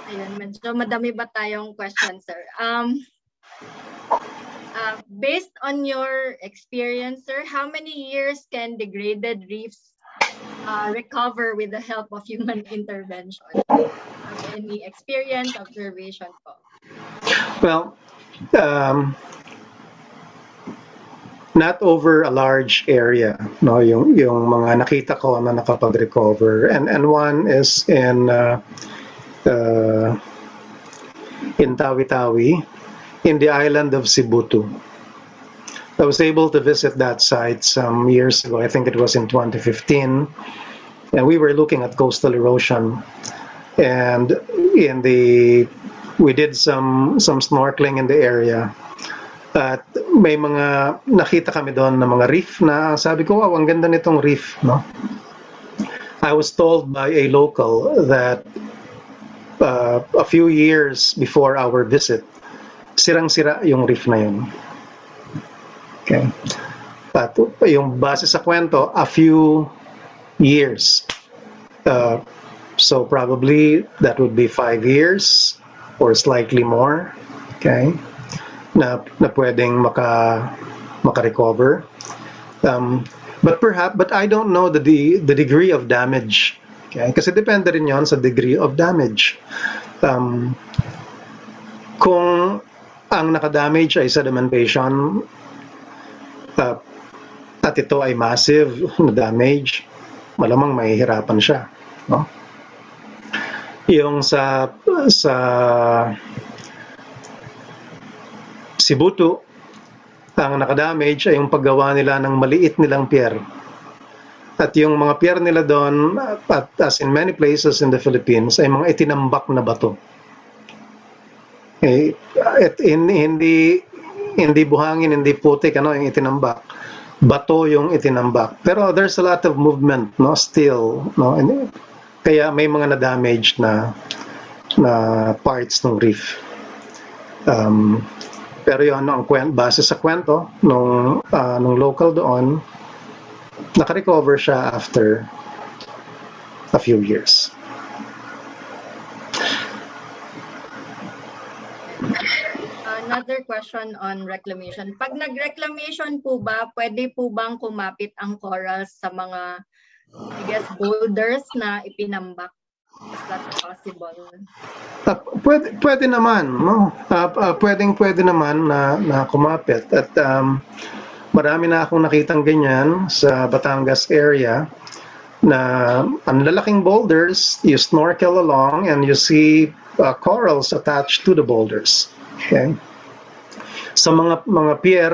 S1: Ayun, medyo madami ba tayong question, sir? Based on your experience, sir, how many years can degraded reefs recover with the help of human intervention? Any experience, observation po?
S2: Well, not over a large area, no, yung mga nakita ko na nakapag-recover, and one is in Tawi-Tawi, in the island of Sibutu. I was able to visit that site some years ago. I think it was in 2015, and we were looking at coastal erosion, and we did some snorkeling in the area. At may mga nakita kami doon na mga reef na sabi ko, wow, ang ganda nitong reef, no? I was told by a local that a few years before our visit, sirang-sira yung reef na yun. Okay. At yung base sa kwento, a few years. So probably that would be 5 years or slightly more. Okay. Na pwedeng maka-recover. But I don't know the degree of damage. Okay? Kasi depende rin yon sa degree of damage. Kung ang nakadamage ay sedimentation at ito ay massive na damage, malamang mahihirapan siya, no? Yung sa Sibutu, ang nakadamage ay yung paggawa nila ng maliit nilang pier At yung mga pier nila doon, as in many places in the Philippines, ay mga itinambak na bato. Hindi buhangin, hindi putik, yung itinambak. Bato yung itinambak. Pero there's a lot of movement, still, kaya may mga na-damage na parts ng reef. Pero yun, base sa kwento nung local doon, naka-recover siya after a few years.
S1: Another question on reclamation. Pag nag-reclamation po ba, pwede po bang kumapit ang corals sa mga, I guess, boulders na ipinambak? Is that possible?
S2: Pwede naman, no? Pwede naman na kumapit. At marami na akong nakitang ganyan sa Batangas area na ang lalaking boulders, you snorkel along and you see corals attached to the boulders. Okay? Sa mga pier,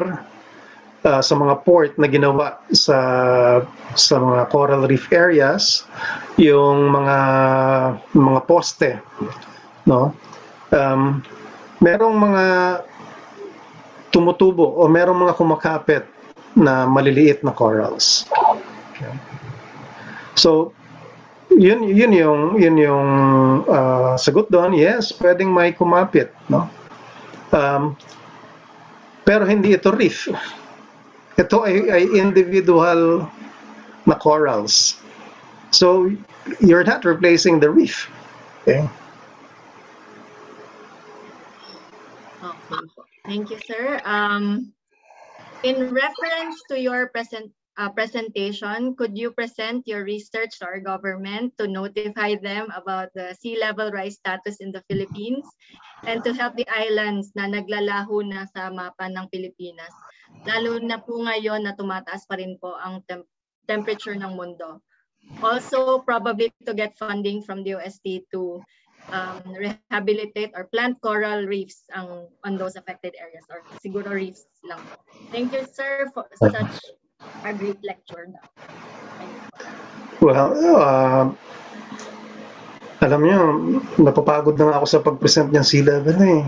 S2: sa mga port na ginawa sa mga coral reef areas, yung mga poste, no? Merong mga tumutubo o merong mga kumakapit na maliliit na corals. Okay. So yun yung sagot doon. Yes, pwedeng may kumapit, no? Pero hindi ito reef. Ito ay individual na corals. So you're not replacing the reef. Okay?
S1: Okay. Thank you, sir. In reference to your presentation, could you present your research to our government to notify them about the sea level rise status in the Philippines and to help the islands na naglalaho na sa mapa ng Pilipinas, lalo na po ngayon na tumataas pa rin po ang temperature ng mundo? Also, probably to get funding from the UST to rehabilitate or plant coral reefs on those affected areas, or siguro reefs lang. Thank you, sir, for such a great lecture.
S2: Well, alam niyo, napapagod na ako sa pag-present ng sea level eh.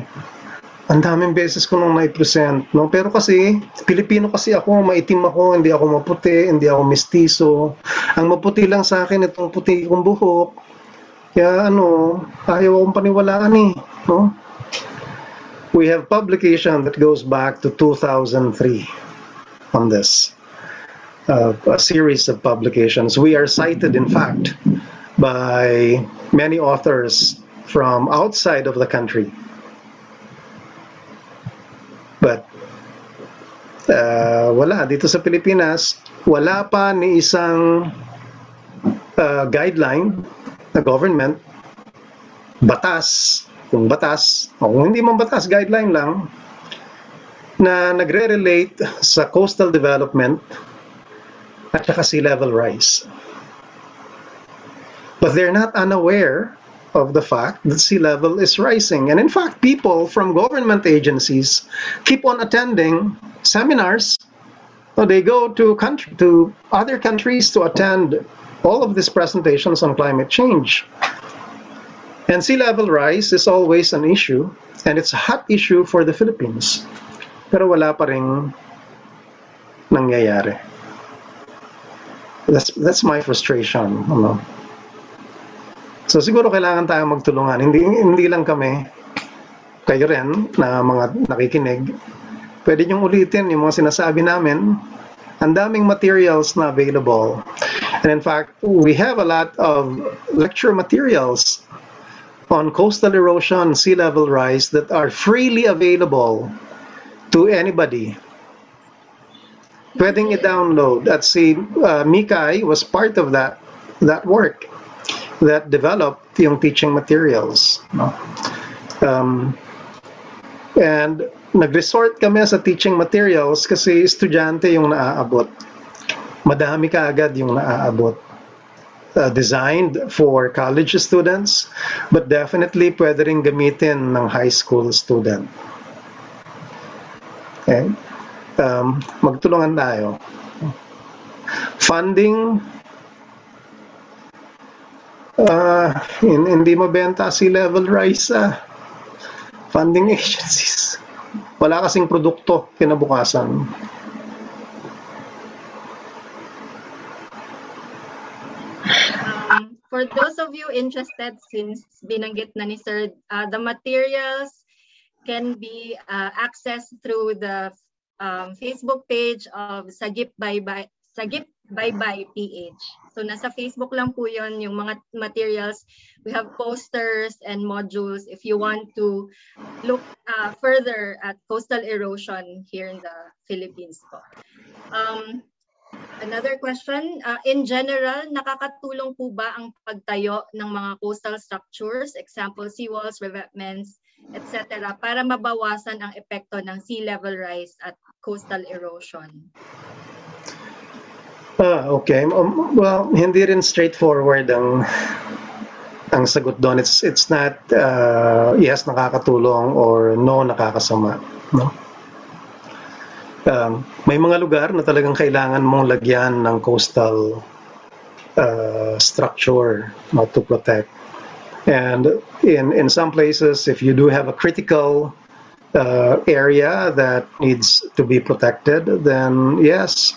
S2: Ang daming beses ko nung na-present, no? Pero kasi, Pilipino kasi ako, maitim ako, hindi ako maputi, hindi ako mestizo. Ang maputi lang sa akin, itong puti kong buhok. Kaya ayaw akong paniwalaan eh, no? We have publication that goes back to 2003 on this. A series of publications. We are cited, in fact, by many authors from outside of the country. But wala, dito sa Pilipinas, wala pa ni isang guideline na government, batas, kung hindi man batas, guideline lang, na nagre-relate sa coastal development at saka sea level rise. But they're not unaware of the fact that sea level is rising. And in fact, people from government agencies keep on attending seminars. So they go to other countries to attend all of these presentations on climate change. And sea level rise is always an issue, and it's a hot issue for the Philippines. Pero wala pa ring nangyayari. That's my frustration. So siguro kailangan tayong magtulungan. Hindi lang kami, kayo rin na mga nakikinig, pwede niyong ulitin yung mga sinasabi namin. Ang daming materials na available. And in fact, we have a lot of lecture materials on coastal erosion, sea level rise that are freely available to anybody. Pwedeng i-download. At si Mikay was part of that work that developed yung teaching materials. And nag-resort kami sa teaching materials kasi estudyante yung naaabot. Madami ka agad yung naaabot. Designed for college students, but definitely pwede rin gamitin ng high school student. Okay? Magtulungan tayo. Funding Hindi mabenta sea level rise sa funding agencies. Wala kasing produkto kinabukasan.
S1: For those of you interested, since binanggit na ni Sir, the materials can be accessed through the Facebook page of Sagip Baybay PH. So nasa Facebook lang po yun yung mga materials. We have posters and modules if you want to look further at coastal erosion here in the Philippines po. Another question, in general, nakakatulong po ba ang pagtayo ng mga coastal structures, example, seawalls, revetments, etc., para mabawasan ang epekto ng sea level rise at coastal erosion?
S2: Okay. Well, hindi rin straightforward ang sagot doon. It's not yes, nakakatulong or no, nakakasama. No? May mga lugar na talagang kailangan mong lagyan ng coastal structure to protect. And in some places, if you do have a critical area that needs to be protected, then yes,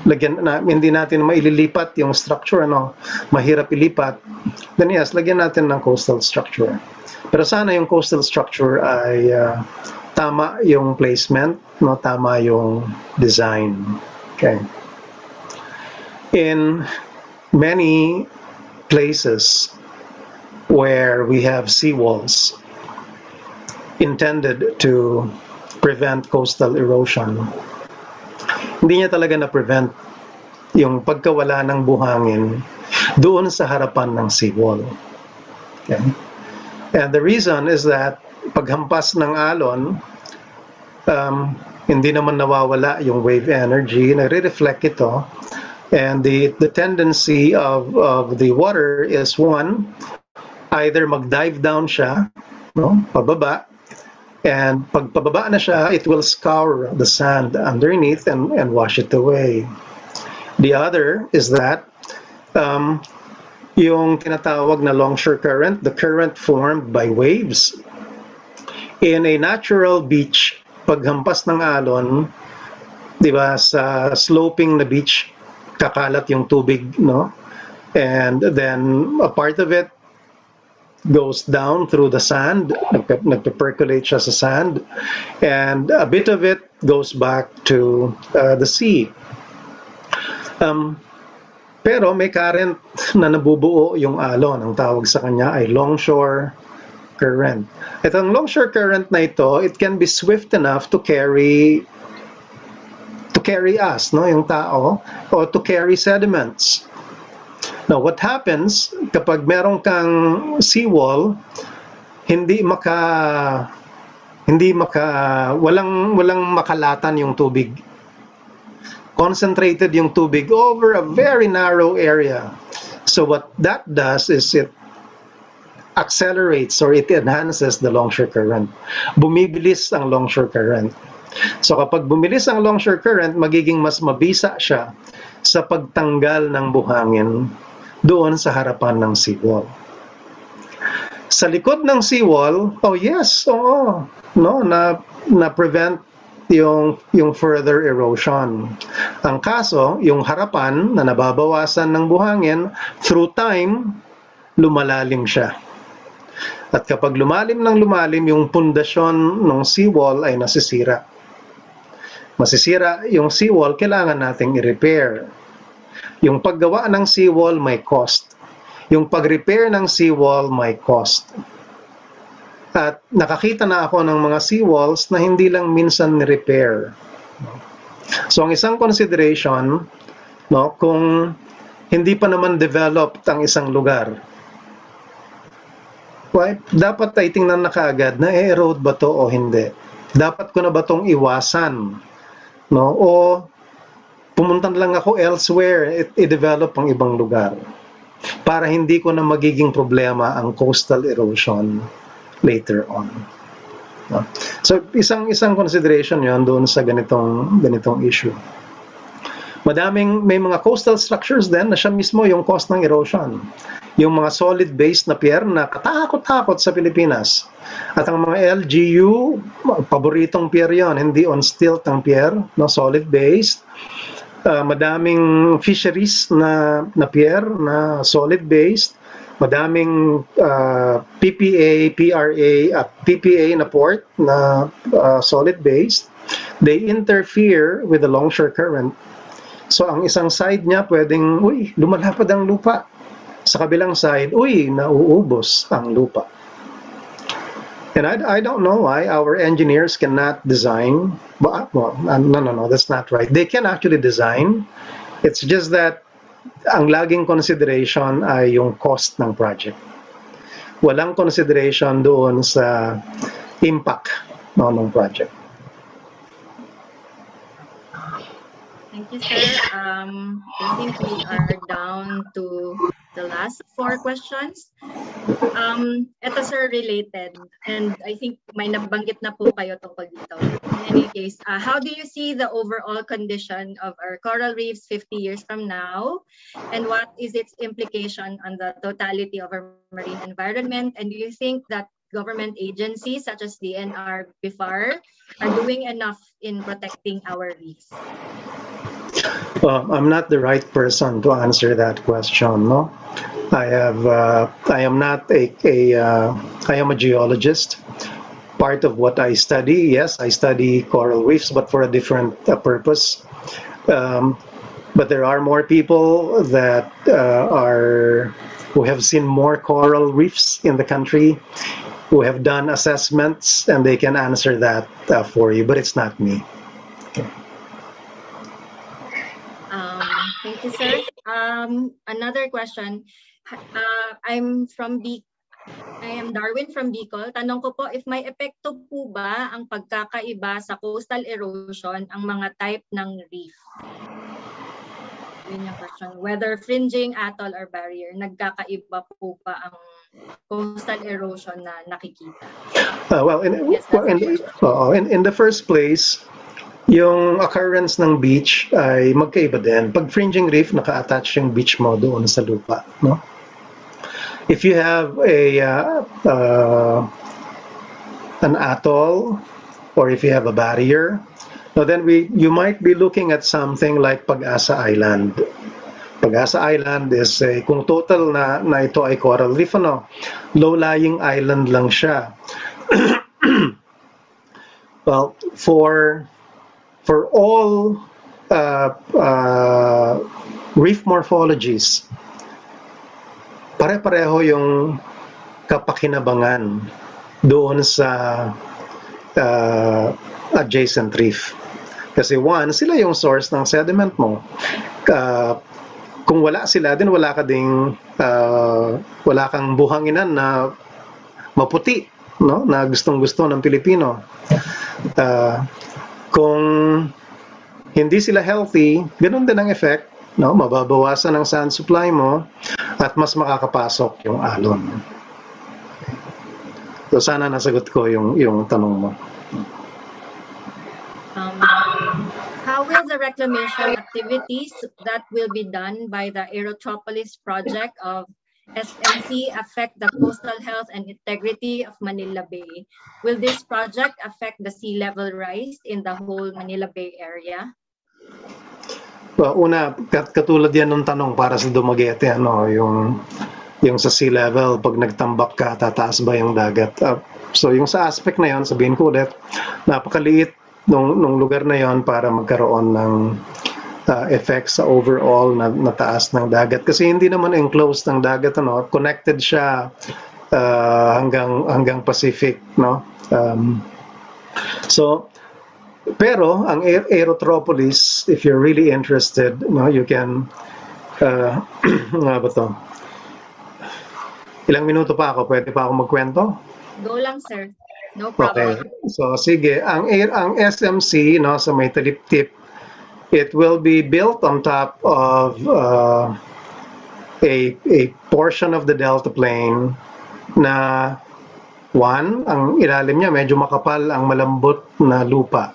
S2: hindi natin maililipat yung structure, mahirap ilipat, then yes, lagyan natin ng coastal structure. Pero sana yung coastal structure ay tama yung placement, tama yung design. Okay. In many places where we have seawalls intended to prevent coastal erosion, hindi niya talaga na-prevent yung pagkawala ng buhangin doon sa harapan ng seawall. Okay. And the reason is that paghampas ng alon, hindi naman nawawala yung wave energy, nare-reflect ito, and the tendency of the water is one, either mag-dive down siya, pababa, and pag pababa na siya, it will scour the sand underneath and wash it away. The other is that yung tinatawag na longshore current, the current formed by waves, in a natural beach, paghampas ng alon, di ba, sa sloping na beach, kakalat yung tubig, and then a part of it goes down through the sand, nagpe-percolate siya sa sand, and a bit of it goes back to the sea. Pero may current na nabubuo yung alon. Ang tawag sa kanya ay longshore current. Itong longshore current na ito, it can be swift enough to carry us, yung tao, or to carry sediments. Now, what happens kapag meron kang seawall, walang makalatan yung tubig. Concentrated yung tubig over a very narrow area. So what that does is it accelerates or it enhances the longshore current. Bumibilis ang longshore current. So kapag bumilis ang longshore current, magiging mas mabisa siya sa pagtanggal ng buhangin doon sa harapan ng seawall. Sa likod ng seawall, na-prevent yung further erosion. Ang kaso, yung harapan na nababawasan ng buhangin, through time, lumalalim siya. At kapag lumalim yung pundasyon ng seawall ay nasisira. Masisira yung seawall, kailangan nating i-repair. Yung paggawa ng seawall may cost. Yung pag-repair ng seawall may cost. At nakakita na ako ng mga seawalls na hindi lang minsan ni-repair. So ang isang consideration, kung hindi pa naman developed ang isang lugar, dapat ay tingnan na kaagad na erode ba to o hindi. Dapat ko na ba tong iwasan? O pumunta lang ako elsewhere, i-develop ang ibang lugar para hindi ko na magiging problema ang coastal erosion later on. So isang consideration 'yon doon sa ganitong issue. May mga coastal structures din na siya mismo yung cause ng erosion. yung mga solid-based na pier na katakot-takot sa Pilipinas. At ang mga LGU, paboritong pier yon, hindi on stilt ang pier, no, solid-based. Madaming fisheries na pier na solid-based. Madaming PPA, PRA, at PPA na port na solid-based. They interfere with the longshore current. So ang isang side niya pwedeng, lumalapad ang lupa. Sa kabilang side, nauubos ang lupa. And I don't know why our engineers cannot design. No, that's not right. They can actually design. It's just that ang laging consideration ay yung cost ng project. Walang consideration doon sa impact ng project.
S1: Thank you, sir. I think we are down to the last 4 questions. Ito, sir, related. And I think may nabanggit na po kayo tungkol dito. In any case, how do you see the overall condition of our coral reefs 50 years from now? And what is its implication on the totality of our marine environment? And do you think that government agencies such as DNR, BIFAR, are doing enough in protecting our reefs?
S2: Well, I'm not the right person to answer that question. No, I am not I am a geologist. Part of what I study, yes, I study coral reefs, but for a different purpose. But there are more people that who have seen more coral reefs in the country, who have done assessments, and they can answer that for you. But it's not me.
S1: Thank you, sir. Another question. I am Darwin from Bicol. Tanong ko po, if may epekto po ba ang pagkakaiba sa coastal erosion ang mga type ng reef? Yun yung question. Whether fringing, atoll, or barrier, nagkakaiba po ba ang coastal erosion na nakikita?
S2: In the first place, yung occurrence ng beach ay magkaiba din. Pag fringing reef, naka-attach yung beach mo doon sa lupa, no? If you have an atoll, or if you have a barrier, then you might be looking at something like Pag-asa Island. Pag-asa Island is kung total na ito ay coral reef, low-lying island lang siya. Well, for all reef morphologies, pare-pareho yung kapakinabangan doon sa adjacent reef. Kasi one, sila yung source ng sediment mo. Kung wala sila, din wala kang buhanginan na maputi, no? Na gustong-gusto ng Pilipino. Kung hindi sila healthy, ganun din ang effect, no? Mababawasan ang sand supply mo at mas makakapasok yung alon. So sana nasagot ko yung tanong mo.
S1: How will the reclamation activities that will be done by the Aerotropolis project of SMC affect the coastal health and integrity of Manila Bay? Will this project affect the sea level rise in the whole Manila Bay area?
S2: Well, una, katulad yan ng tanong para sa Dumaguete, yung sa sea level, pag nagtambak ka, tataas ba yung dagat? So yung sa aspect na yon, sabihin ko ulit, napakaliit nung lugar na yon para magkaroon ng effects sa overall na taas ng dagat. Kasi hindi naman enclosed ng dagat, connected siya hanggang Pacific, no? Pero ang Aerotropolis, if you're really interested, you can nga ba to? Ilang minuto pa ako, pwede pa ako magkwento?
S1: Go lang, sir. No problem.
S2: Okay. So sige, ang SMC, sa may Taliptip, it will be built on top of a portion of the Delta Plain na ang ilalim niya medyo makapal, ang malambot na lupa,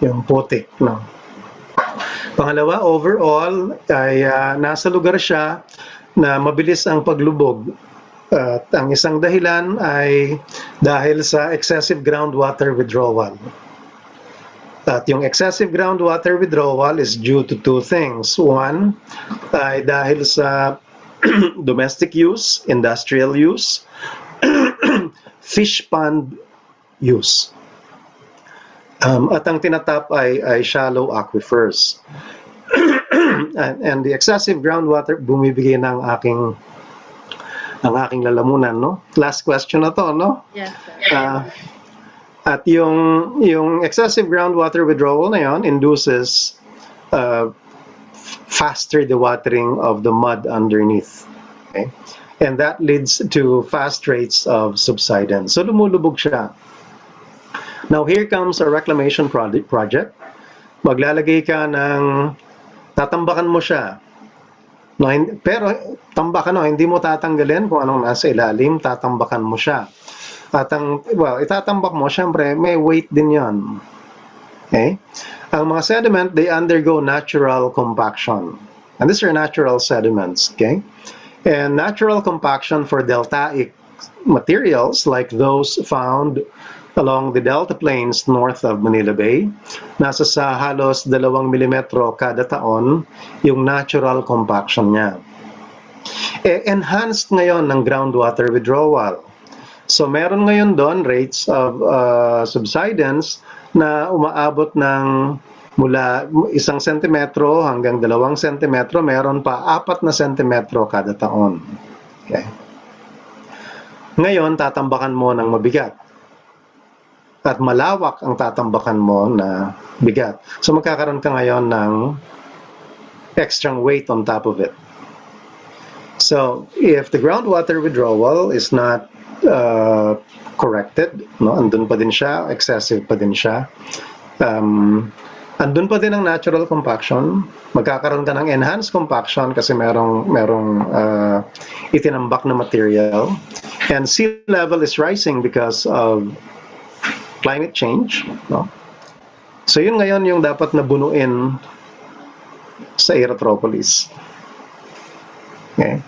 S2: yung putik, Pangalawa, overall ay nasa lugar siya na mabilis ang paglubog. At ang isang dahilan ay dahil sa excessive groundwater withdrawal. At yung excessive groundwater withdrawal is due to two things. One, ay dahil sa domestic use, industrial use, fish pond use. At ang tinatap ay shallow aquifers. And the excessive groundwater, bumibigay ng aking lalamunan, no? Last question na to, no?
S1: Yes, sir.
S2: At yung excessive groundwater withdrawal na yon induces faster dewatering of the mud underneath. Okay? And that leads to fast rates of subsidence. So lumulubog siya. Now here comes a reclamation project. Maglalagay ka ng, tatambakan mo siya. No, pero tambakan, no, hindi mo tatanggalin kung anong nasa ilalim, tatambakan mo siya. At itatambak mo, syempre, may weight din yon. Okay? Ang mga sediment, they undergo natural compaction. And these are natural sediments, okay? And natural compaction for deltaic materials like those found along the delta plains north of Manila Bay, nasa sa halos 2 milimetro kada taon yung natural compaction niya. Enhanced ngayon ng groundwater withdrawal. So meron ngayon doon rates of subsidence na umaabot ng mula 1 sentimetro hanggang 2 sentimetro, meron pa 4 na sentimetro kada taon. Okay. Ngayon, tatambakan mo ng mabigat. At malawak ang tatambakan mo na bigat. So magkakaroon ka ngayon ng extra weight on top of it. So if the groundwater withdrawal is not corrected, no, andun pa din siya, excessive pa din siya, andun pa din ang natural compaction, magkakaroon ka ng enhanced compaction kasi merong itinambak na material, and sea level is rising because of climate change, no? So yun ngayon yung dapat na bunuin sa Aerotropolis. Okay?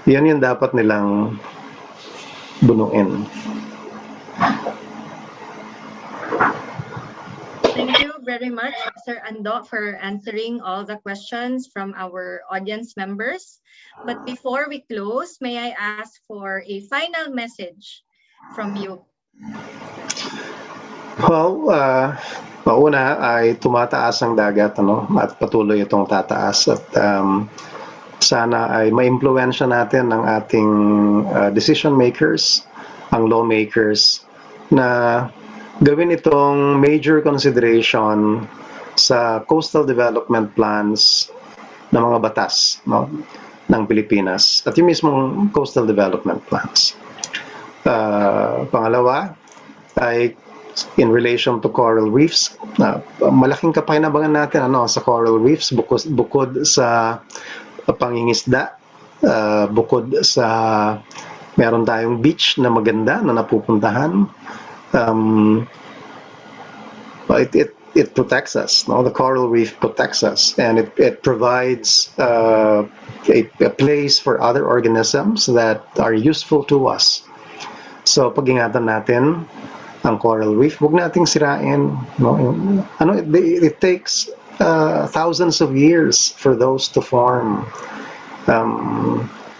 S2: Yun yung dapat nilang bunuin.
S1: Thank you very much, Sir Ando, for answering all the questions from our audience members. But before we close, may I ask for a final message from you?
S2: Well, mauna ay tumataas ang dagat, ano, at patuloy itong tataas, at sana ay maimpluwensya natin ng ating decision makers, ang lawmakers, na gawin itong major consideration sa coastal development plans ng mga batas, no, ng Pilipinas at yung mismong coastal development plans. Pangalawa ay in relation to coral reefs, malaking kapakinabangan natin sa coral reefs, bukod sa pangingisda, bukod sa meron tayong beach na maganda na napupuntahan. It protects us, no? The coral reef protects us, and it provides a place for other organisms that are useful to us. So pag-ingatan natin ang coral reef, huwag nating sirain, no? It takes thousands of years for those to form.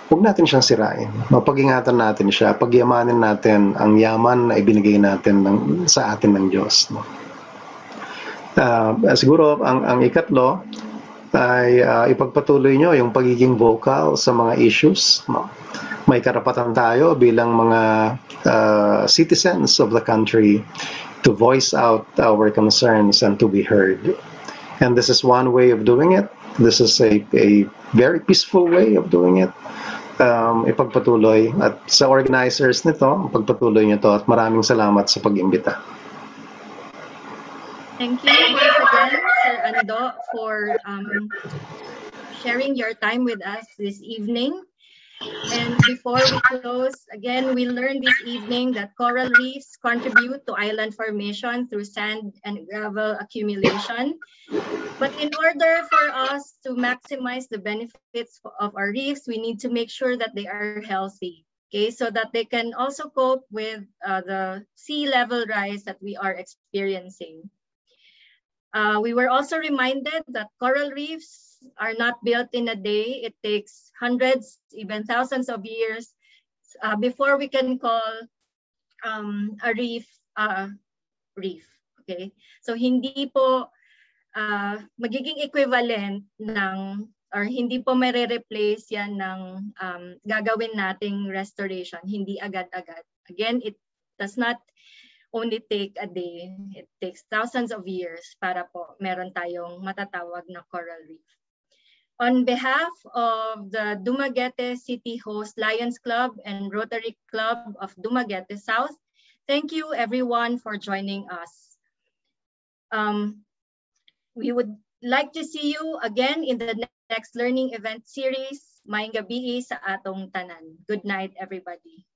S2: Huwag natin siyang sirain, no? Pag-ingatan natin siya, pagyamanin natin ang yaman na ibinigay natin sa atin ng Diyos, no? Siguro ang ikatlo ay ipagpatuloy nyo yung pagiging vocal sa mga issues, no? May karapatan tayo bilang mga citizens of the country to voice out our concerns and to be heard. And this is one way of doing it. This is a very peaceful way of doing it. Ipagpatuloy, at sa organizers nito, pagpatuloy nyo to, at maraming salamat sa pag-imbita.
S1: Thank you once again, Sir Ando, for sharing your time with us this evening. And before we close, again, we learned this evening that coral reefs contribute to island formation through sand and gravel accumulation. But in order for us to maximize the benefits of our reefs, we need to make sure that they are healthy, okay, so that they can also cope with the sea level rise that we are experiencing. We were also reminded that coral reefs are not built in a day. It takes hundreds, even thousands of years before we can call a reef reef. Okay, so hindi po magiging equivalent ng or hindi po mere-replace yan ng gagawin nating restoration, hindi agad-agad. Again, it does not only take a day, it takes thousands of years para po meron tayong matatawag na coral reef. On behalf of the Dumaguete City Host Lions Club and Rotary Club of Dumaguete South, thank you everyone for joining us. We would like to see you again in the next learning event series, Maayong Gabi sa atong tanan. Good night, everybody.